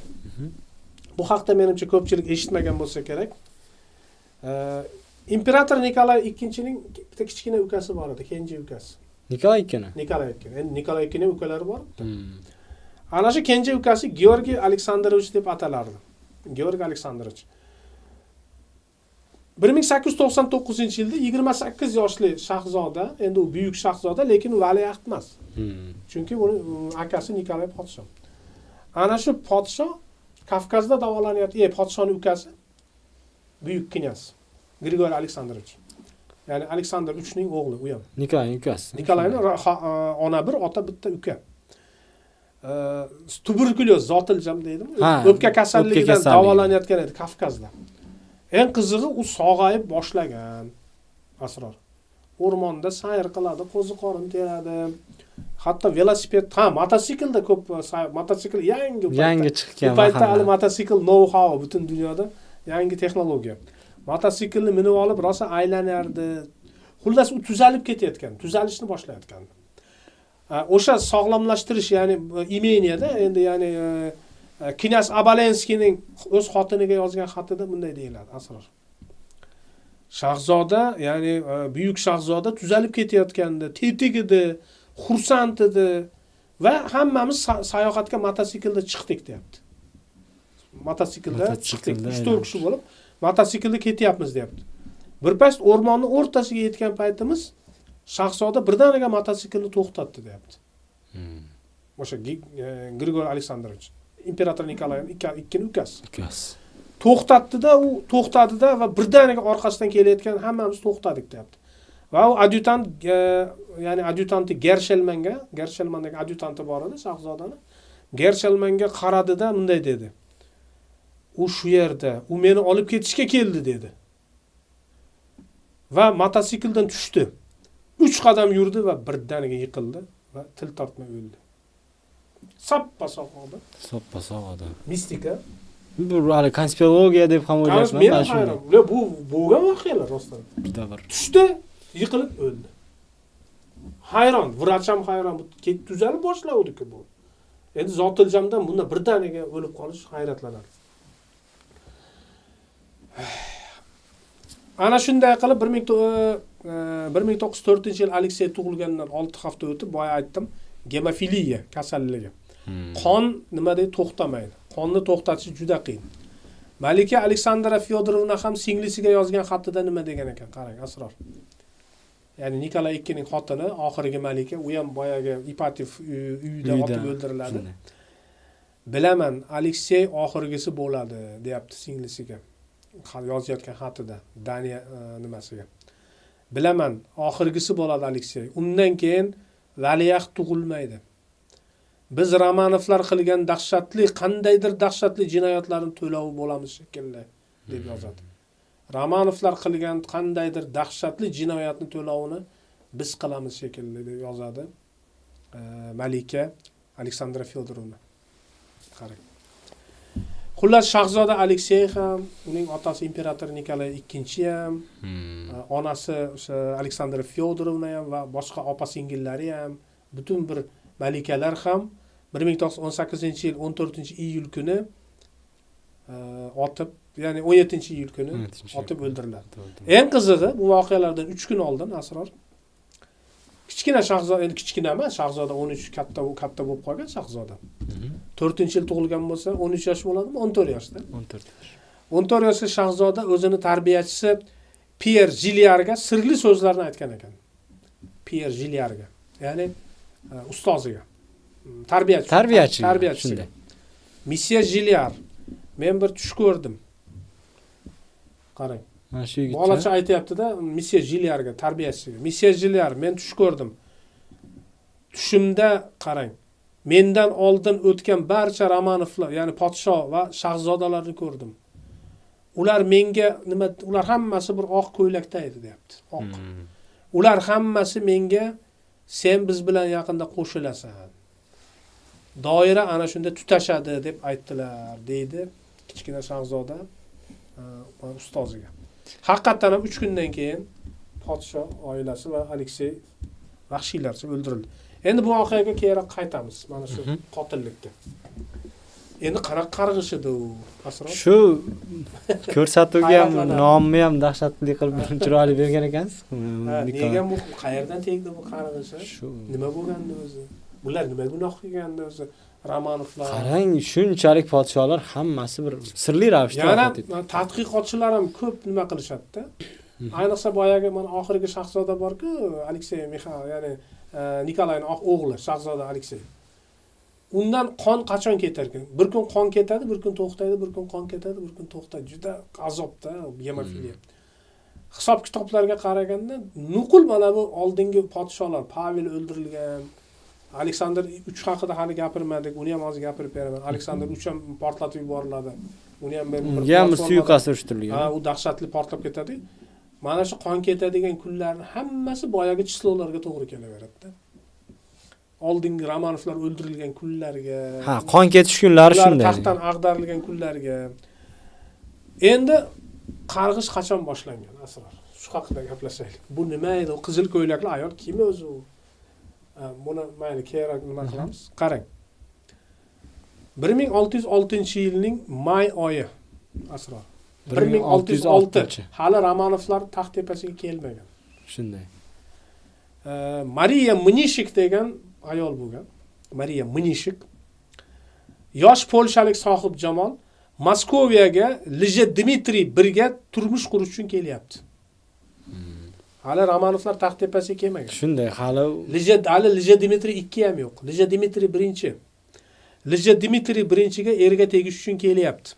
Bu haqda menimcha ko'pchilik eshitmagan bo'lsa kerak. Imperator Nikolay 2-ning bitta kichkina ukasi bor edi, kenja ukasi. Nikolay 2ni. Nikolay 2. Endi Nikolay 2ning ukalari bor. Ana shu kenja ukasi Georgiy Aleksandrovich deb atalardi. Georgiy Aleksandrovich. 1899-yilda 28 yoshli shahzoda, endi u buyuk shahzoda, lekin u valiahd emas. Chunki uni akasi Nikolay podsho. Ana shu podsho Kavkazda davolanayotgan, podshoning ukasi buyuk knyaz Grigoriy Aleksandrovich. Ya'ni Aleksandr 3ning o'g'li u ham. Nikolayning ukasi. Nikolayning ona bir, ota bitta uka. Tuberkulyoz, zotiljam deydimi? O'pka kasalligidan davolanayotgan edi Kavkazda. Eng qizig'i u sog'ayib boshlagan asror. O'rmonda sayr qiladi, qo'ziqorin teradi. Hatto velosiped, mototsiklda ko'p mototsikl yangi chiqqan. Bu paytda hali mototsikl know-how butun dunyoda yangi texnologiya. Mototsiklni minib olib rosa aylanardi. Xullas u tuzalib ketayotgan, tuzalishni boshlayotgandi. O'sha sog'lomlashtirish, ya'ni imeniyada endi ya'ni Knyaz Abalenskiyning o'z xotiniga yozgan xatida bunday deyiladi, asror. Shahzoda, ya'ni buyuk shahzoda tuzalib ketayotganda, tetik edi, xursand edi va hammamiz sayohatga mototsiklda chiqdik deyapti. Mototsiklda chiqdik, 3-4 kishi bo'lib mototsiklda ketyapmiz deyapti. Bir payt o'rmonning o'rtasiga yetgan paytimiz shahzoda birdaniga mototsiklni to'xtatdi deyapti. O'sha Grigoriy Aleksandrovich, imperator Nikolayning ikkining ukasi. To'xtatdi-da, u to'xtadi-da va birdaniga orqasidan kelayotgan hammamiz to'xtadik deyapti. Va u adyutant, ya'ni adyutanti Gershelmandagi adyutanti bor edi shahzodani. Gershelmanga qaradi-da, bunday dedi. U shu yerda, u meni olib ketishga keldi dedi. Va mototsikldan tushdi. 3 qadam yurdi va birdaniga yiqildi va til tortmay o'ldi. Sappa-sog' odam. Mistika. Bu hali konspirologiya deb ham o'ylayapman. Men hayron. Bu bo'lgan voqealar rostdan. Juda bir. Tushdi, yiqilib o'ldi. Hayron, vrach ham hayron. Tuzalib boshlavdi-ku bu. Endi zotiljamdan bunda birdaniga o'lib qolish hayratlanarli. Ana shunday qilib 1904-yil Aleksey tug'ilgandan 6 hafta o'tib, boya aytdim, gemofiliya kasalligi. Qon nima deydi, to'xtamaydi. Qonni to'xtatish juda qiyin. Malika Aleksandra Fyodorovna ham singlisiga yozgan xatida nima degan ekan, qarang, asror. Ya'ni Nikolay 2ning xotini, oxirgi malika, u ham boyaga Ipativ uyida otib o'ldiriladi. Bilaman, Aleksey oxirgisi bo'ladi, deyapti singlisiga. Yozayotgan xatida Daniya nimasiga. Bilaman, oxirgisi bo'ladi Aleksey. Undan keyin valiahd tug'ilmaydi. Biz Romanovlar qilgan qandaydir dahshatli jinoyatlarni to'lovi bo'lamiz shekilli, deb yozadi. Romanovlar qilgan qandaydir dahshatli jinoyatni to'lovini biz qilamiz shekilli, deb yozadi Malika Aleksandra Fyodorovna. Qarang. Xullas shahzoda Aleksey ham, uning otasi imperator Nikolay 2 ham, onasi o'sha Aleksandra Fyodorovna ham va boshqa opa-singillari ham butun bir malikalar ham 1918-yil 14-iyul kuni otib, ya'ni 17-iyul kuni otib o'ldiriladi. Eng qizig'i, bu voqealardan 3 kun oldin Asror kichkina shahzoda, endi kichkina emas, shahzoda 13 katta bo'lib qolgan shahzoda. 4-yil tug'ilgan bo'lsa, 13 yosh bo'ladimi? 14 yoshda. 14 yoshli shahzoda o'zini tarbiyachisi Pier Jiliarga sirli so'zlarni aytgan ekan. Pier Jiliarga, ya'ni ustoziga. Tarbiyachi. Shunday. Monsieur Jiliar, men bir tush ko'rdim. Qarang. Mana shu yigit. Bolacha aytayapti-da, Monsieur Jiliarga, tarbiyachisiga. Monsieur Jiliar, men tush ko'rdim. Tushimda qarang. Mendan oldin o'tgan barcha Romanovlar, ya'ni podsho va shahzodalarni ko'rdim. Ular menga ular hammasi bir oq ko'ylakda edi, deyapti. Oq. Ular hammasi menga sen biz bilan yaqinda qo'shilasan. Doira ana shunda tutashadi deb aytdilar, deydi kichkina shahzoda ustoziga. Haqiqatan ham 3 kundan keyin podsho oilasi va Aleksey vahshiylarcha o'ldirildi. Endi bu voqeaga keyinroq qaytamiz, mana shu qotillikka. Endi qanaqa qarg'ish edi u Asror? Shu ko'rsatuvga ham nomni ham dahshatli qilib chiroyli bergan ekansiz. Nega bu qayerdan tegdi bu qarg'ish? Nima bo'lgandi o'zi? Bular nima gunoh qilgandi o'zi? Romanovlar. Qarang, shunchalik podsholar hammasi bir sirli ravishda vafot etdi. Yana tadqiqotchilar ham ko'p nima qilishadi-da. Ayniqsa boyagi mana oxirgi shahzoda bor-ku, Aleksey Mixail, ya'ni Nikolayning o'g'li, shahzoda Aleksey. Undan qon qachon ketar ekan? Bir kun qon ketadi, bir kun to'xtaydi, bir kun qon ketadi, bir kun to'xtaydi. Juda azobda hemofiliya. Hisob kitoblarga qaraganda, nuqul mana bu oldingi podsholar, Pavel o'ldirilgan, Aleksandr 3 haqida hali gapirmadik, uni ham hozir gapirib beraman. Aleksandr 3 ham portlatib yuboriladi. Uni ham bir suiqasd uyushtirilgan. Ha, u dahshatli portlab ketadi. Mana shu qon ketadigan kunlarning hammasi boyagi chislolarga to'g'ri kelaveradi. Oldingi Romanovlar o'ldirilgan kunlarga, qon ketish kunlari shunday. Taxtdan ag'darilgan kunlarga. Endi qarg'ish qachon boshlangan, Asror? Shu haqida gaplashaylik. Bu nima edi? O qizil ko'ylakli ayol kim o'zi u? Buni mayli keyinroq nima qilamiz? Qarang. 1606-yilning may oyi, Asror. 1606. Hali Romanovlar taxt tepasiga kelmagan. Shunday. Mariya Mnishik degan ayol bo'lgan. Mariya Mnishik yosh polshalik sohib jamol Moskvaga Lija Dmitriy birga turmush qurish uchun kelyapti. Hali Romanovlar taxt tepasiga kelmagan. Shunday, hali Lija Dmitriy 2 ham yo'q. Lija Dmitriy 1. Lija Dmitriy 1-ga erga tegish uchun kelyapti.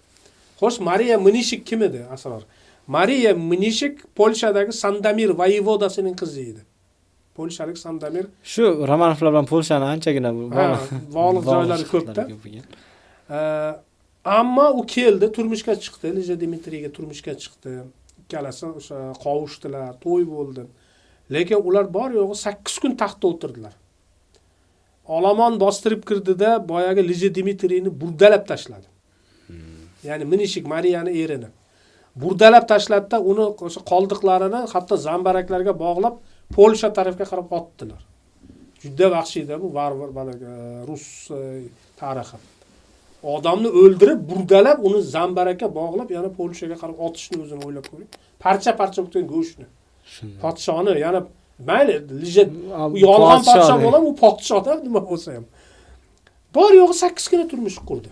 Xo'sh, Mariya Mnishik kim edi, Asror? Mariya Mnishik Polshadagi Sandomir voyevodasining qizi edi. Polshalik Sandomir. Shu Romanovlar bilan Polshani anchagina bog'liq joylari ko'p-da. Ammo u keldi, turmushga chiqdi, Lija Dmitriyga turmushga chiqdi. Ikkalasi o'sha qovushdilar, to'y bo'ldi. Lekin ular bor yo'g'i 8 kun taxtda o'tirdilar. Olomon bostirib kirdida boyagi Lija Dmitriyni burdalab tashladi. Ya'ni Mnishik Mariyani erini. Burdalab tashladida uni o'sha qoldiqlarini hatto zambaraklarga bog'lab Polsha tarafga qarab otdilar. Juda vahshiyda bu varvar rus tarixi. Odamni o'ldirib, burdalab, uni zambarakka bog'lab, yana Polshaga qarab otishni o'zini o'ylab ko'ring. Parcha-parcha bo'lgan go'shtni. Podshoni, yana mayli, Lija yolg'on podsho bo'lam, u podshoda nima bo'lsa ham. Bor yo'g'i 8 kun turmush qurdi.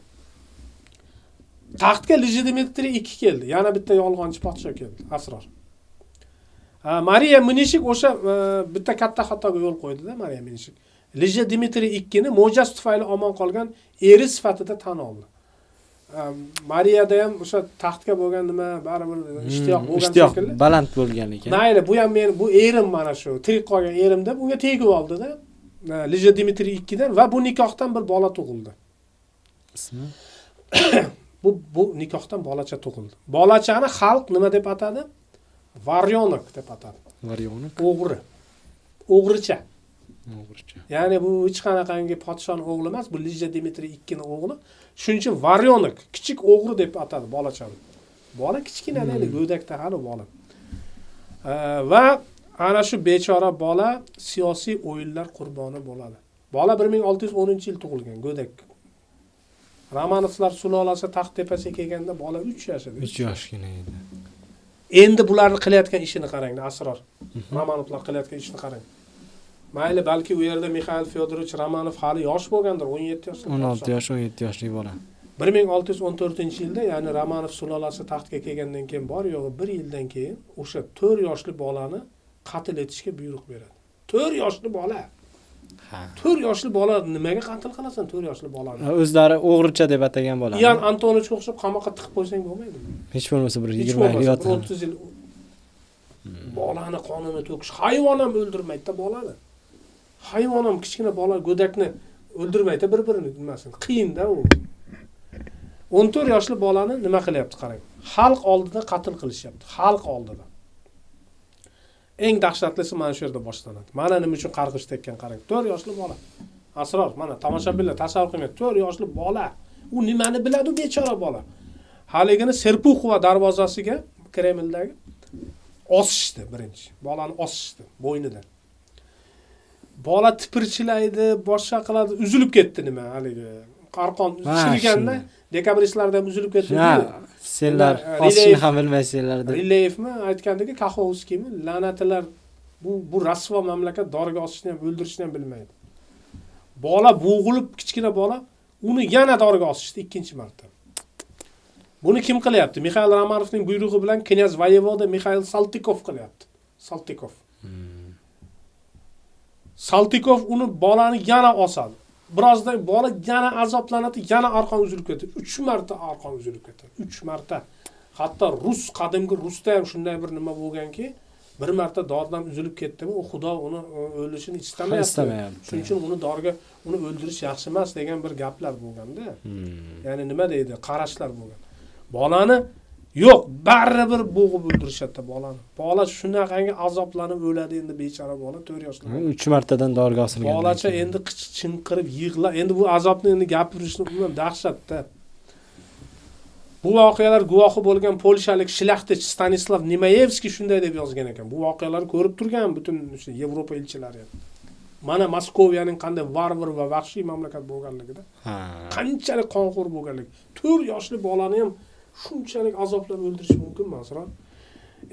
Taxtga Lija Dmitriy 2 keldi. Yana bitta yolg'onchi podsho keldi, Asror. Mariya Mnishik o'sha bitta katta xatoga yo'l qo'ydi-da, Mariya Mnishik. Lija Dmitriy 2ni mo'jaz tufayli omon qolgan eri sifatida tan oldi. Mariyada ham o'sha taxtga bo'lgan nima baribir ishtiyoq bo'lgan shekilli. Baland bo'lgan ekan. Mayli, bu ham men bu erim mana shu, tirik qolgan erim deb unga tegib oldi-da. Lija Dmitriy 2dan va bu nikohdan bir bola tug'ildi. Ismi? Bu nikohdan bolacha tug'ildi. Bolachani xalq nima deb atadi? Varyonik deb atadi. Varyonik? O'g'ri. O'g'richa. O'g'richa. Ya'ni bu hech qanaqangi podshoning o'g'li emas, bu Lija Dmitriy 2ning o'g'li. Shuning uchun Varyonik, kichik o'g'ri deb atadi bolachani. Bola kichkina edi, go'dakda hali bola. Va ana shu bechora bola siyosiy o'yinlar qurboni bo'ladi. Bola 1610-yil tug'ilgan, go'dak. Romanovlar sulolasi taxt tepasiga kelganda bola 3 yoshida. 3 yoshgina edi. Endi bularni qilayotgan ishini qarang, asror. Romanovlar qilayotgan ishini qarang. Mayli, balki u yerda Mikhail Fyodorovich Romanov hali yosh bo'lgandir, 17 yoshli. 16 yosh, 17 yoshli bola. 1614-yilda, ya'ni Romanov sulolasi taxtga kelgandan keyin bor yo'g'i 1 yildan keyin o'sha 4 yoshli bolani qatl etishga buyruq beradi. 4 yoshli bola. Ha. 4 yoshli bola nimaga qatl qilasan 4 yoshli bolani? O'zlari o'g'richa deb atagan bola. Ian Antonovich o'xshab qamoqqa tiqib qo'ysang bo'lmaydi. Hech bo'lmasa bir Hech 20 yil bo'lmasa 30 yil bolani qonini to'kish, hayvon ham o'ldirmaydi bolani. Hayvon ham kichkina bola go'dakni o'ldirmaydi, bir-birini bilmasin. Qiyin-da u. 14 yoshli bolani nima qilyapti qarang. Xalq oldida qatl qilishyapti. Xalq oldida. Eng dahshatlisi mana shu yerda boshlanadi. Mana nima uchun qarg'ish tekkan qarang. 4 yoshli bola. Asror, mana tomoshabinlar tasavvur qiling. 4 yoshli bola. U nimani biladi u bechora bola. Haligini Serpuxova darvozasiga Kremldagi osishdi birinchi. Bolani osishdi bo'ynidan. Bola tipirchilaydi, boshqa qiladi, uzilib ketdi nima haligi. Qarqon chilganda dekabristlarda ham uzilib ketdi. Senlar osishni ham bilmaysizlar deb. Rileyevmi aytgandiki, Kaxovskiymi, la'natlar bu rasvo mamlakat doriga osishni ham o'ldirishni ham bilmaydi. Bola bo'g'ilib, kichkina bola, uni yana doriga osishdi ikkinchi marta. Buni kim qilyapti? Mikhail Romanovning buyrug'i bilan knyaz voyevoda Mikhail Saltikov qilyapti. Saltikov. Saltikov uni bolani yana osadi. Birozdan bola yana azoblanadi, yana orqon uzilib ketadi. 3 marta orqon uzilib ketadi. 3 marta. Hatto qadimgi Rusda ham shunday bir nima bo'lganki, bir marta doridan uzilib ketdimi, u Xudo uni o'lishini istamayapti. Shuning uchun uni doriga uni o'ldirish yaxshi emas degan bir gaplar bo'lganda. Ya'ni nima deydi? Qarashlar bo'lgan. Bolani yo'q, baribir bo'g'ib o'ldirishadi bolani. Bola shunaqangi azoblanib o'ladi endi bechora bola 4 yoshli. 3 martadan doriga osilgan. Bolacha endi chinqirib yig'lar. Endi bu azobni endi gapirishni umuman dahshatda. Bu voqealar guvohi bo'lgan polshalik shlaxtich Stanislav Nimayevskiy shunday deb yozgan ekan. Bu voqealarni ko'rib turgan butun o'sha Yevropa elchilari. Mana Moskoviyaning qanday varvar va vahshiy mamlakat bo'lganligida. Qanchalik qonxo'r bo'lganligi. 4 yoshli bolani ham shunchalik azoblab o'ldirish mumkinmi asron?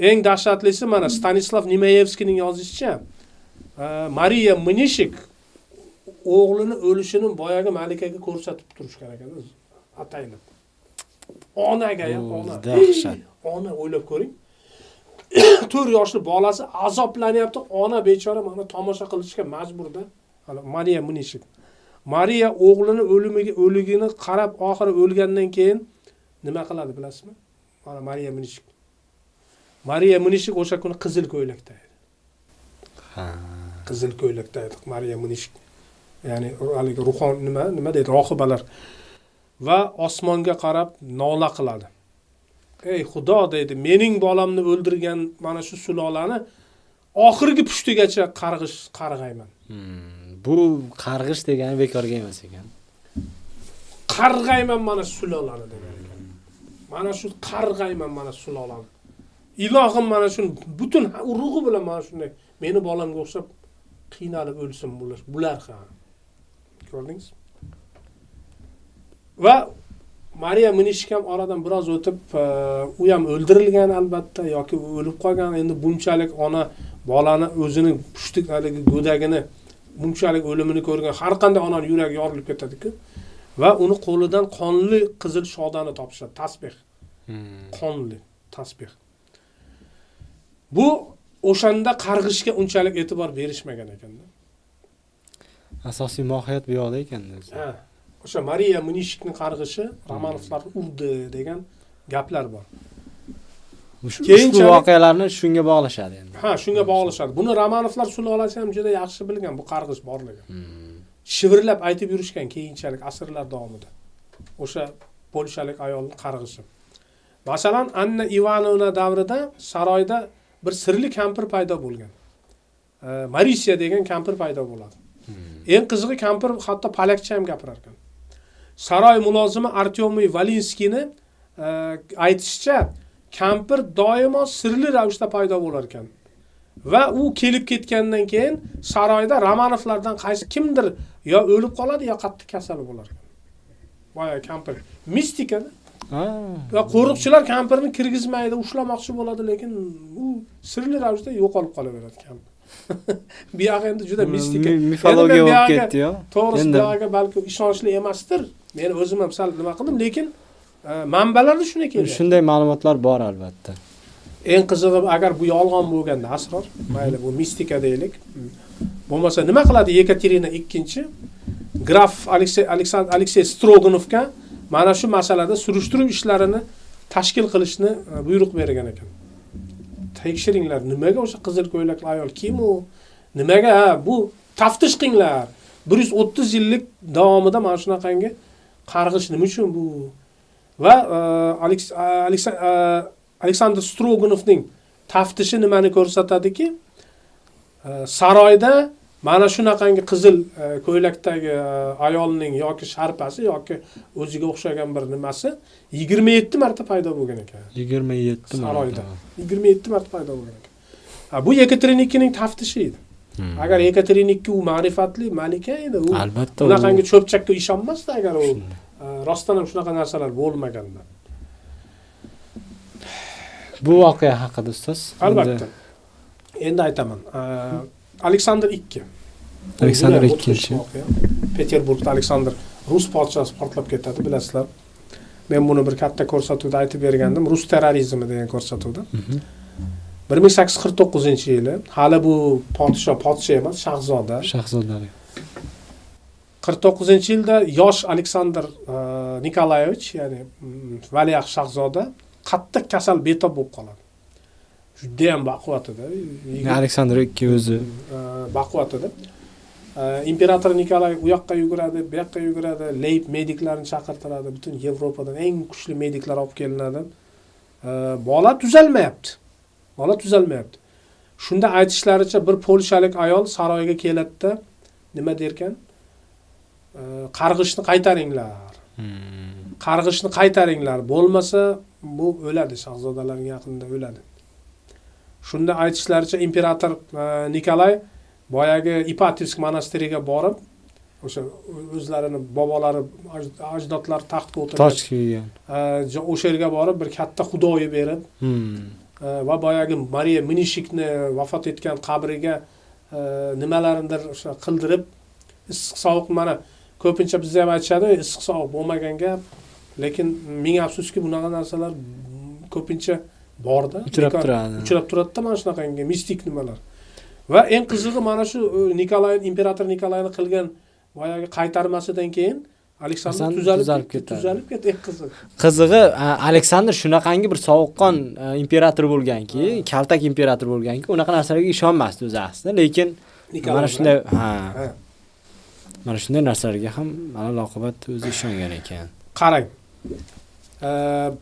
Eng dahshatlisi mana Stanislav Nimayevskiyning yozishicha, Mariya Mnishik o'g'lini o'lishini boyagi malikaga ko'rsatib turishgan ekan, ataylab. Onaga ham ona. Dahshat. Ona o'ylab ko'ring. 4 yoshli bolasi azoblanyapti, ona bechora mana tomosha qilishga majburda. Mariya Mnishik. Mariya o'g'lini o'ligini qarab oxiri o'lgandan keyin nima qiladi bilasizmi? Mana Mariya Mnishik. Mariya Mnishik o'sha kuni qizil ko'ylakda edi. Ha. Qizil ko'ylakda edi Mariya Mnishik. Ya'ni haligi ruhon nima deydi, rohibalar va osmonga qarab nola qiladi. Ey Xudo deydi, mening bolamni o'ldirgan mana shu sulolani oxirgi pushtigacha qarg'ayman. Bu qarg'ish degani bekorga emas ekan. Qarg'ayman mana sulolani degan ekan. Mana shu qarg'ayman mana sulolani. Ilohim mana shu butun urug'i bilan mana shunday meni bolamga o'xshab qiynalib o'lsin bular ham. Ko'rdingiz? Va Mariya Mnishik ham oradan biroz o'tib, u ham o'ldirilgan albatta yoki o'lib qolgan. Endi bunchalik ona bolani o'zining pushtik haligi go'dagini bunchalik o'limini ko'rgan har qanday onaning yuragi yorilib ketadi-ku. Va uni qo'lidan qonli qizil shodani topishadi, tasbih. Qonli tasbih. Bu o'shanda qarg'ishga unchalik e'tibor berishmagan ekanda. Asosiy mohiyat bu yoqda ekan. Ha. O'sha Mariya Mnishikning qarg'ishi Romanovlar urdi degan gaplar bor. Ushbu voqealarni shunga bog'lashadi endi. Ha, shunga bog'lashadi. Buni Romanovlar sulolasi ham juda yaxshi bilgan bu qarg'ish borligi. Shivirlab aytib yurishgan keyinchalik asrlar davomida. O'sha polshalik ayolning qarg'ishi. Masalan, Anna Ivanovna davrida saroyda bir sirli kampir paydo bo'lgan. Marisiya degan kampir paydo bo'ladi. Eng qizig'i kampir hatto palakcha ham gapirar ekan. Saroy mulozimi Artyomiy Valinskiyni aytishicha, kampir doimo sirli ravishda paydo bo'lar ekan. Va u kelib ketgandan keyin saroyda Romanovlardan qaysi kimdir yo o'lib qoladi yo qattiq kasal bo'lar ekan. Boya kampir mistikada. Va qo'riqchilar kampirni kirgizmaydi, ushlamoqchi bo'ladi, lekin u sirli ravishda yo'qolib qolaveradi kampir. Bu yoq endi juda mistika. Mifologiya bo'lib ketdi-yu. To'g'risi buyoqqa balki ishonchli emasdir. Men o'zim ham sal nima qildim, lekin manbalarda shunday keladi. Shunday ma'lumotlar bor albatta. Eng qizig'i agar bu yolg'on bo'lganda asror, mayli bu mistika deylik. Bo'lmasa nima qiladi Yekaterina 2? Graf Aleksey Strogonovga mana shu masalada surishtiruv ishlarini tashkil qilishni buyruq bergan ekan. Tekshiringlar, nimaga o'sha qizil ko'ylakli ayol kim u? Nimaga bu taftish qilinglar. 130 yillik davomida mana shunaqangi qarg'ish nima uchun bu? Va Aleksandr Strogonovning taftishi nimani ko'rsatadiki, saroyda mana shunaqangi qizil ko'ylakdagi ayolning yoki sharpasi yoki o'ziga o'xshagan bir nimasi 27 marta paydo bo'lgan ekan. 27 saroyda. 27 marta paydo bo'lgan ekan. Bu Yekaterina 2ning taftishi edi. Agar Yekaterina 2 u ma'rifatli malika edi, u albatta bunaqangi cho'pchakka ishonmasdi agar u rostdan ham shunaqa narsalar bo'lmaganda. Bu voqea haqida ustoz. Albatta. Endi aytaman. Aleksandr 2. Aleksandr 2. Peterburgda Aleksandr rus podshosi portlab ketadi, bilasizlar. Men buni bir katta ko'rsatuvda aytib bergandim, rus terrorizmi degan ko'rsatuvda. 1849-yili, hali bu podsho emas, shahzoda. 49-yilda yosh Aleksandr Nikolayevich, ya'ni valiahd shahzoda qattiq kasal betob bo'lib qoladi. Juda ham baquvvat edi. Aleksandr 2 o'zi baquvvat edi. İmperator Nikolay u yoqqa yuguradi, bu yoqqa yuguradi, Leyb mediklarni chaqirtiradi, butun Yevropadan eng kuchli mediklar olib kelinadi. Bola tuzalmayapti. Shunda aytishlaricha bir polshalik ayol saroyga keladi-da, nima derkan? Qarg'ishni qaytaringlar. Qarg'ishni qaytaringlar, bo'lmasa bu o'ladi, shahzodalarning yaqinida o'ladi. Shunda aytishlaricha imperator Nikolay boyagi Ipatovsk monastiriga borib, o'sha o'zlarini bobolari, ajdodlari taxtga o'tirgan. O'sha yerga borib bir katta xudoyi berib, va boyagi Mariya Minishikni vafot etgan qabriga nimalarnidir o'sha qildirib, issiq sovuq, mana ko'pincha bizda ham aytishadi, issiq sovuq bo'lmagan gap, lekin ming afsuski bunaqa narsalar ko'pincha borda, uchrab turadi-da, mana shunaqangi mistik nimalar. Va eng qizig'i mana shu imperator Nikolayni qilgan boyagi qaytarmasidan keyin Aleksandr tuzalib ketdi. Eng qizig'i Aleksandr shunaqangi bir sovuqqon imperator bo'lganki, kaltak imperator bo'lganki, unaqa narsalarga ishonmasdi o'zi aslida, lekin mana shunday narsalarga ham alal-oqibat o'zi ishongan ekan. Qarang.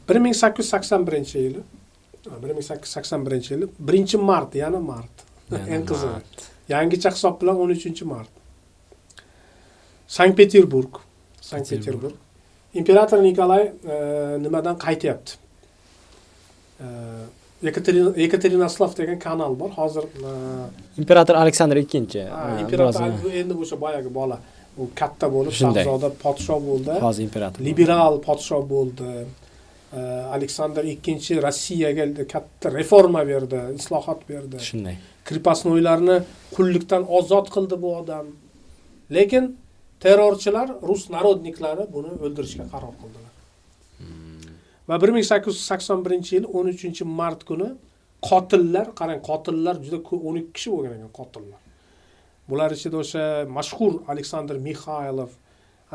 1881-yili 1-mart, yana mart. Eng qizig'i. Yangicha hisob bilan 13-mart. Sankt-Peterburg. Imperator Nikolay nimadan qaytyapti? Yekaterinoslav degan kanal bor. Hozir imperator Aleksandr 2. Imperator endi o'sha boyagi bola, u katta bo'lib, shahzoda podsho bo'ldi. Hozir imperator. Liberal podsho bo'ldi. Aleksandr 2 Rossiyaga katta reforma berdi, islohot berdi. Shunday. Kripasnoylarni qullikdan ozod qildi bu odam. Lekin terrorchilar, rus narodniklari buni o'ldirishga qaror qildilar. Va 1881-yil 13-mart kuni qotillar, qarang, qotillar juda ko'p, 12 kishi bo'lgan ekan qotillar. Bular ichida o'sha mashhur Aleksandr Mixaylov,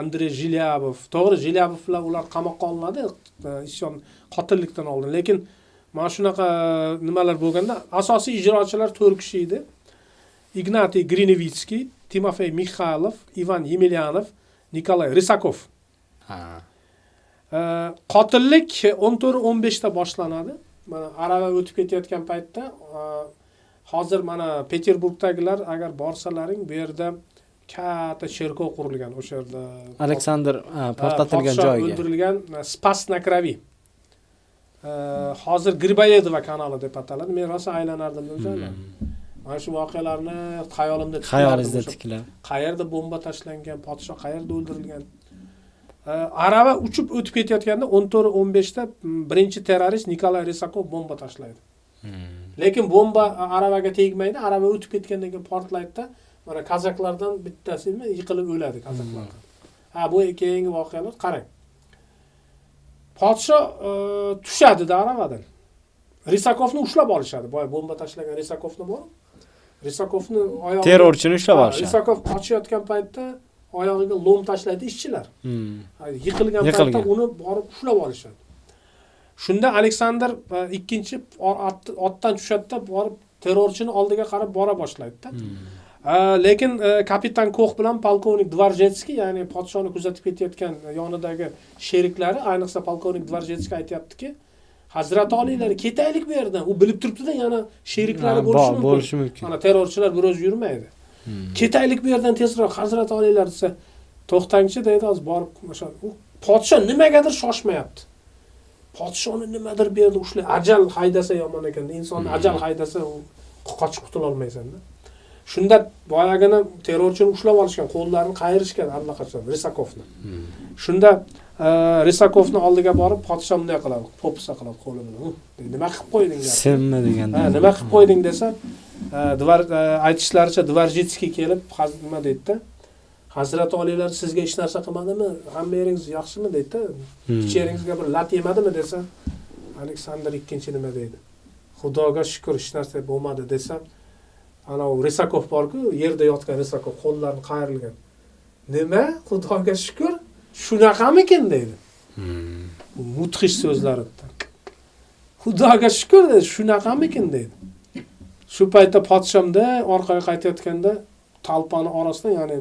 Andrey Jilyabov, to'g'ri, Jilyabovlar ular qamoqqa olinadi, isyon qotillikdan oldin, lekin mana shunaqa nimalar bo'lganda asosiy ijrochilar 4 kishi edi. Ignatiy Grinevitsky, Timofey Mikhailov, Ivan Yemelyanov, Nikolay Rysakov. Qotillik 14:15 da boshlanadi. Mana arava o'tib ketayotgan paytda hozir mana Peterburgdagilar agar borsalaring, bu yerda katta cherkov qurilgan, o'sha yerda Aleksandr portlatilgan joyga o'ldirilgan Spas na Kravi. Hozir Griboyedova kanali deb ataladi. Men rosa aylanardim o'zim. Mana shu voqealarni xayolimda Xayolingizda o'sha tiklab. qayerda bomba tashlangan, podshoh qayerda o'ldirilgan. Arava uchib o'tib ketayotganda 14:15 da birinchi terrorist Nikolay Rysakov bomba tashlaydi. Lekin bomba aravaga tegmaydi, arava o'tib ketgandan keyin portlaydi-da, mana kazaklardan bittasi yiqilib o'ladi kazaklardan. Bu keyingi voqealar qarang. Podshoh tushadi-da aravadan. Rysakovni ushlab olishadi. Boya bomba tashlagan Rysakovni bor. Rysakovni oyog'i Terrorchini ushlab olishadi. Rysakov qochayotgan paytda oyog'iga lom tashlaydi ishchilar. Yiqilgan paytda uni borib ushlab olishadi. Shunda Aleksandr ikkinchi otdan tushadi-da, borib terrorchini oldiga qarab bora boshlaydi-da. Lekin kapitan Kox bilan polkovnik Dvorzhetskiy, ya'ni podshoni kuzatib ketayotgan yonidagi sheriklari, ayniqsa polkovnik Dvorzhetskiy aytayaptiki, Hazrat oliylar ketaylik bu yerdan. U bilib turibdi-da, yana sheriklari bo'lishi mumkin. Mana terrorchilar biroz yurmaydi. Ketaylik bu yerdan tezroq Hazrat oliylar desa, to'xtangchi deydi, hozir borib o'sha podsho nimagadir shoshmayapti. Podshoni nimadir bu yerda ushlay, ajal haydasa yomon ekan. Inson ajal haydasa qochib qutula olmaysan-da. Shunda boyagini terrorchini ushlab olishgan, qo'llarini qayirishgan allaqachon Rysakovni. Shunda Rysakovni oldiga borib podsho bunday qiladi, popsa qiladi qo'li bilan. Nima qilib qo'yding deb. Senmi deganda. Nima qilib qo'yding desa, aytishlaricha Dvorzhetskiy kelib, nima deydi-da? Hazrat oliylar sizga hech narsa qilmadimi? Hammalaringiz yaxshimi deydi-da? Icheringizga bir lat yemadimi desa, Aleksandr ikkinchi nima deydi? Xudoga shukr, hech narsa bo'lmadi desa, ana u Rysakov bor-ku, yerda yotgan Rysakov qo'llarini qayrilgan. Nima? Xudoga shukr, shunaqamikin deydi. Mudhish so'zlarida. Xudoga shukr dedi, shunaqamikin deydi. Shu paytda podshomda orqaga qaytayotganda talpani orasidan, ya'ni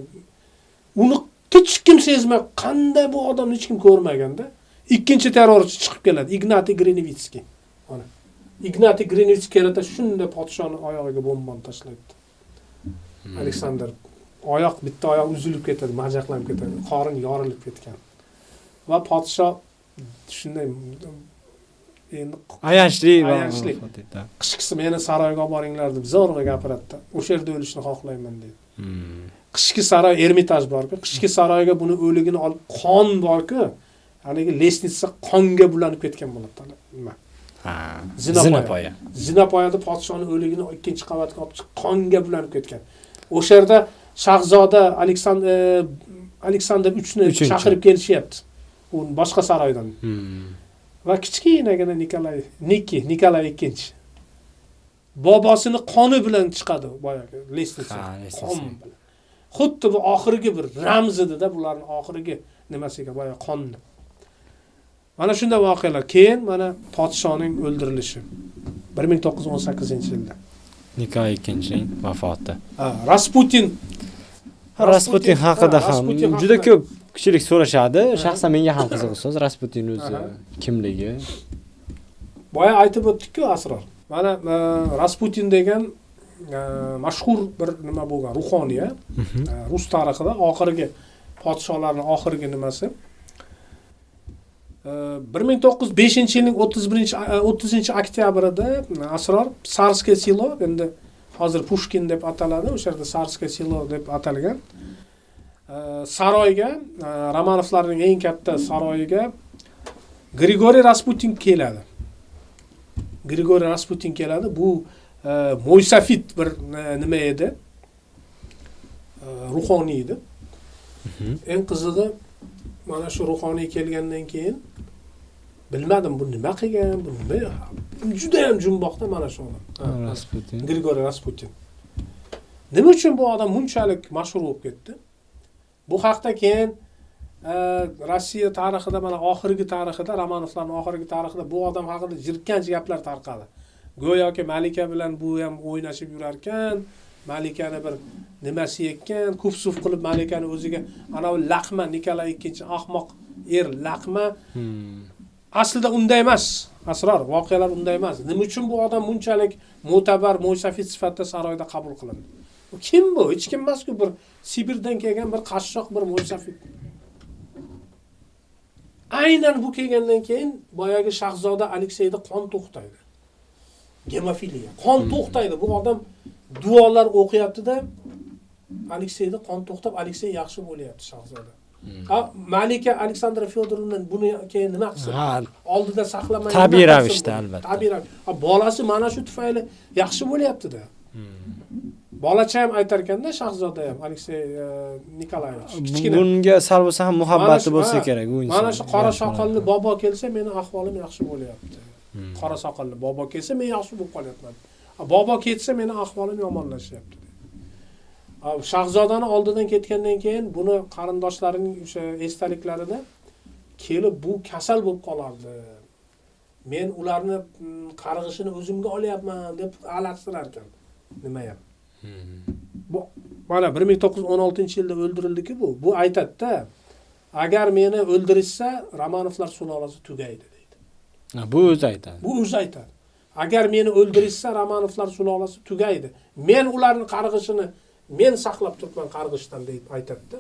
uni hech kim sezmay, qanday bu odamni hech kim ko'rmaganda, ikkinchi terrorchi chiqib keladi, Ignatiy Grinevitskiy. Mana Ignatiy Grinevitskiy keladi, shunda podshoni oyog'iga bombani tashlaydi. Aleksandr bitta oyoq uzilib ketadi, majaqlanib ketadi, qorin yorilib ketgan. Va podshoh shunday endi ayanchli. Qishkisi meni saroyga olib boringlar deb zo'rg'a gapiradi. O'sha yerda o'lishni xohlayman dedi. Qishki saroy Ermitaj bor-ku, qishki saroyga buni o'ligini olib qon bor-ku, haligi lesnitsa qonga bulanib ketgan bo'ladi. Nima? Zinapoya. Zinapoyada podshoning o'ligini ikkinchi qavatga olib chiqib qonga bulanib ketgan. O'sha yerda shahzoda Aleksandr 3ni chaqirib kelishyapti. U boshqa saroydan. Va kichkinagina Nikolay 2. Bobosini qoni bilan chiqadi boyagi lesnitsa. Qon bilan. Xuddi bu oxirgi bir ramzida bularning oxirgi nimasiga boya qonni. Mana shunday voqealar. Keyin mana podshoning o'ldirilishi 1918-yilda. Nikolay 2ning vafoti. Rasputin haqida ham juda ko'p kichilik so'rashadi. Shaxsan menga ham qiziq so'z Rasputin o'zi kimligi. Boya aytib o'tdik-ku asror. Mana Rasputin degan mashhur bir nima bo'lgan ruhoniy, rus tarixida oxirgi podshohlarning oxirgi nimasi. 1905-yilning 30-oktyabrida asror Sarskiy selo, endi hozir Pushkin deb ataladi, o'sha yerda Sarskiy selo deb atalgan. Saroyga, Romanovlarning eng katta saroyiga Grigoriy Rasputin keladi. Bu mo'ysafid bir nima edi? Ruhoniy edi. Eng qizig'i mana shu ruhoniy kelgandan keyin bilmadim bu nima qilgan, bu nima juda ham jumboqda mana shu odam. Rasputin. Grigoriy Rasputin. Nima uchun bu odam bunchalik mashhur bo'lib ketdi? Bu haqda keyin Rossiya tarixida, mana oxirgi tarixida, Romanovlarning oxirgi tarixida bu odam haqida jirkanch gaplar tarqadi. Go'yoki Malika bilan bu ham o'ynashib yurar ekan, Malikani bir nimasi ekkan, kufsuf qilib Malikani o'ziga ana u laqma Nikolay 2 ahmoq laqma. Aslida unday emas. Asror, voqealar unday emas. Nima uchun bu odam bunchalik mo'tabar, mo'ysafid sifatida saroyda qabul qilindi? Kim bu? Hech kim emas-ku, bir Sibirdan kelgan bir qashshoq bir mo'ysafid. Aynan bu kelgandan keyin boyagi shahzoda Alekseyda qon to'xtaydi. Gemofiliya. Qon to'xtaydi. Bu odam duolar o'qiyapti-da, Alekseyda qon to'xtab, Aleksey yaxshi bo'lyapti shahzoda. Ha, Malika Aleksandra Fyodorovna buni keyin nima qilsin? Ha, Oldida saqlamay. tabiiy ravishda albatta. Tabiiy ravishda. Bolasi mana shu tufayli yaxshi bo'lyapti-da. Bolacha ham aytar ekanda, shahzoda ham Aleksey Nikolayevich. Kichkina. Bunga sal bo'lsa ham muhabbati bo'lsa kerak u inson. Mana shu qora soqolli bobo kelsa, meni ahvolim yaxshi bo'lyapti. Qora soqolli bobo kelsa, men yaxshi bo'lib qolyapman. Bobo ketsa, meni ahvolim yomonlashyapti. Shahzodani oldidan ketgandan keyin buni qarindoshlarining o'sha esdaliklarida kelib bu kasal bo'lib qolardi. Men ularni qarg'ishini o'zimga olyapman deb alaqsirar ekan. Nima ham? Bu mana 1916-yilda o'ldirildi-ku bu. Bu aytadi-da, agar meni o'ldirishsa, Romanovlar sulolasi tugaydi deydi. Bu o'zi aytadi. Bu o'zi aytadi. Agar meni o'ldirishsa, Romanovlar sulolasi tugaydi. Men ularni qarg'ishini men saqlab turibman qarg'ishdan deb aytadi-da.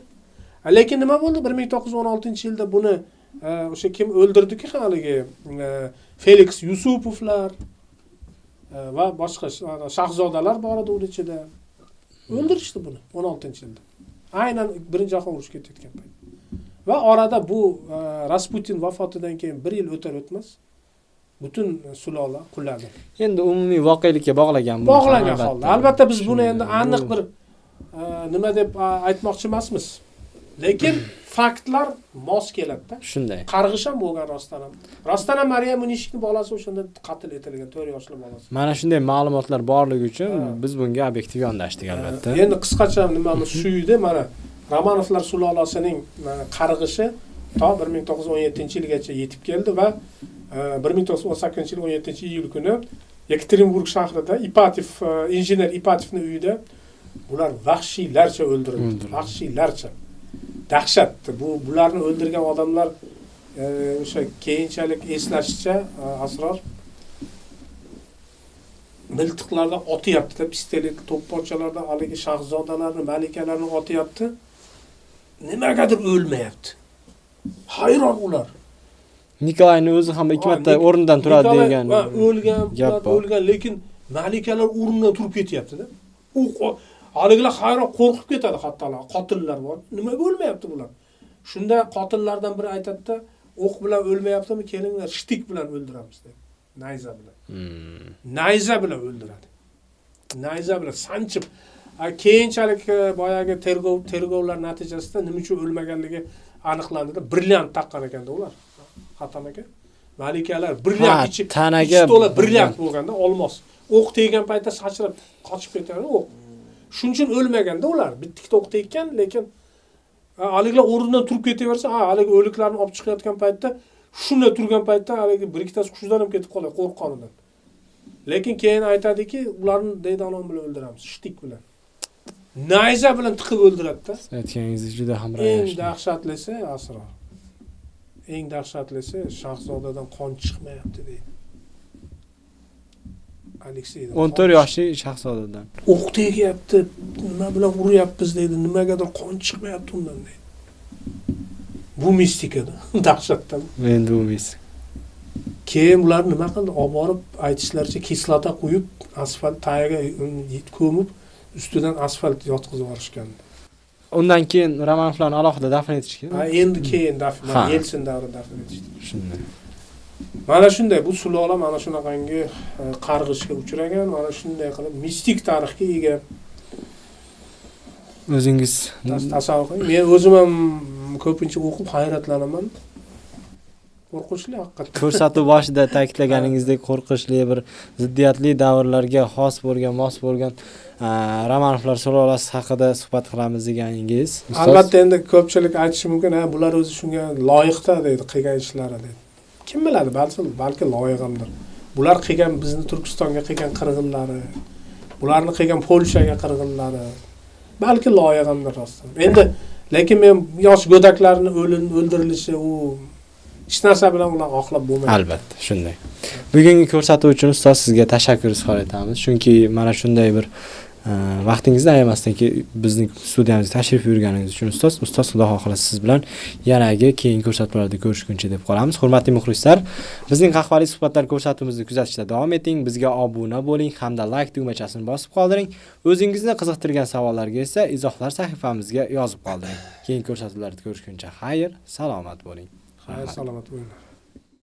Lekin nima bo'ldi? 1916-yilda buni o'sha kim o'ldirdi-ki, haligi Felix Yusupovlar va boshqa shahzodalar bor edi uning ichida. O'ldirishdi buni 16-yilda. Aynan Birinchi jahon urushi ketayotgan payt. Va orada bu Rasputin vafotidan keyin 1 yil o'tar o'tmas butun sulola quladi. Endi umumiy voqelikka bog'lagan bu. Bog'langan holda. Albatta biz buni endi aniq bir nima deb aytmoqchi emasmiz. Lekin faktlar mos keladi-da. Shunday. Qarg'ish ham bo'lgan rostdan ham. Rostdan ham Mariya Munishning bolasi o'shanda qatl etilgan 4 yoshli bolasi. Mana shunday ma'lumotlar borligi uchun biz bunga obyektiv yondashdik albatta. Endi qisqacha nimamiz shu edi, mana Romanovlar sulolasining qarg'ishi to 1917-yilgacha yetib keldi va 1918-yil 17-iyul kuni Yekaterinburg shahrida Ipatyev injener Ipatyevning uyida bular vahshiylarcha o'ldirildi. Vahshiylarcha. Dahshatdi. Bularni o'ldirgan odamlar o'sha keyinchalik eslashicha asror miltiqlarda otyapti-da, pistolet, to'pponchalarda haligi shahzodalarni, malikalarni otyapti. Nimagadir o'lmayapti. Hayron ular. Nikolayni o'zi ham 2 marta o'rnidan turadi degan. O'lgan, lekin malikalar o'rnidan turib ketyapti-da. Haligilar hayron qo'rqib ketadi hattolar, qotillar bor. Nimaga o'lmayapti bular? Shunda qotillardan biri aytadi-da, o'q bilan o'lmayaptimi? Kelinglar, shtik bilan o'ldiramiz deb. Nayza bilan. Nayza bilan o'ldiradi. Nayza bilan sanchib. Keyinchalik boyagi tergovlar natijasida nima uchun o'lmaganligi aniqlandi-da. Brilliant taqqan ekanda ular. Xatam aka. Malikalar brilliant ichi tanaga to'la brilliant bo'lganda olmos. O'q tegan paytda sachrab qochib ketadi o'q. Shuning uchun o'lmaganda ular. Bittikda o'q tekkan, lekin haligilar o'rnidan turib ketaversa, haligi o'liklarni olib chiqayotgan paytda, shunda turgan paytda haligi bir ikkitasi hushdan ketib qoladi qo'rqqanidan. Lekin keyin aytadiki, ularni deydanon bilan o'ldiramiz, shtik bilan. Nayza bilan tiqib o'ldiradi-da. Aytganingiz juda ham eng dahshatlisi asror. Eng dahshatlisi shahzodadan qon chiqmayapti deydi. Alekseydan 14 yoshli shahzodadan. O'q tegyapti, nima bilan uryapmiz deydi, nimagadir qon chiqmayapti undan deydi. Bu mistikadir, dahshatdan. Endi bu mistik. Keyin ular nima qildi? Olib borib aytishlaricha kislota quyib, asfalt tagiga ko'mib, ustidan asfalt yotqizib yuborishgan. Undan keyin Romanovlarni alohida dafn etishgan. Endi keyin dafn, Yelsin davrida dafn etishdi. Shunday. Mana shunday bu sulola mana shunaqangi qarg'ishga uchragan, mana shunday qilib mistik tarixga ega. O'zingiz tasavvur qiling. Men o'zim ham ko'pincha o'qib hayratlanaman. Qo'rqinchli haqiqatdan. Ko'rsatuv boshida ta'kidlaganingizdek qo'rqinchli bir ziddiyatli davrlarga xos bo'lgan, mos bo'lgan Romanovlar sulolasi haqida suhbat qilamiz deganingiz. Albatta endi ko'pchilik aytishi mumkin, bular o'zi shunga loyiqda deydi, qilgan ishlari deydi. Kim biladi, balki loyiq hamdir. Bular qilgan bizni Turkistonga qilgan qirg'inlari, bularni qilgan Polshaga qirg'inlari, balki loyiq hamdir rostdan. Endi lekin men yosh go'daklarni o'ldirilishi u hech narsa bilan ular oqlab bo'lmaydi. Albatta, shunday. Bugungi ko'rsatuv uchun ustoz sizga tashakkur izhor etamiz. Chunki mana shunday bir Vaqtingizni ayamasdan bizning studiyamizga tashrif buyurganingiz uchun ustoz, xudo xohlasa siz bilan yanagi keyingi ko'rsatuvlarda ko'rishguncha deb qolamiz. Hurmatli muxlislar, bizning qahvali suhbatlar ko'rsatuvimizni kuzatishda davom eting, bizga obuna bo'ling hamda like tugmachasini bosib qoldiring. O'zingizni qiziqtirgan savollarga esa izohlar sahifamizga yozib qoldiring. Keyingi ko'rsatuvlarda ko'rishguncha xayr, salomat bo'ling. Xayr, salomat bo'linglar.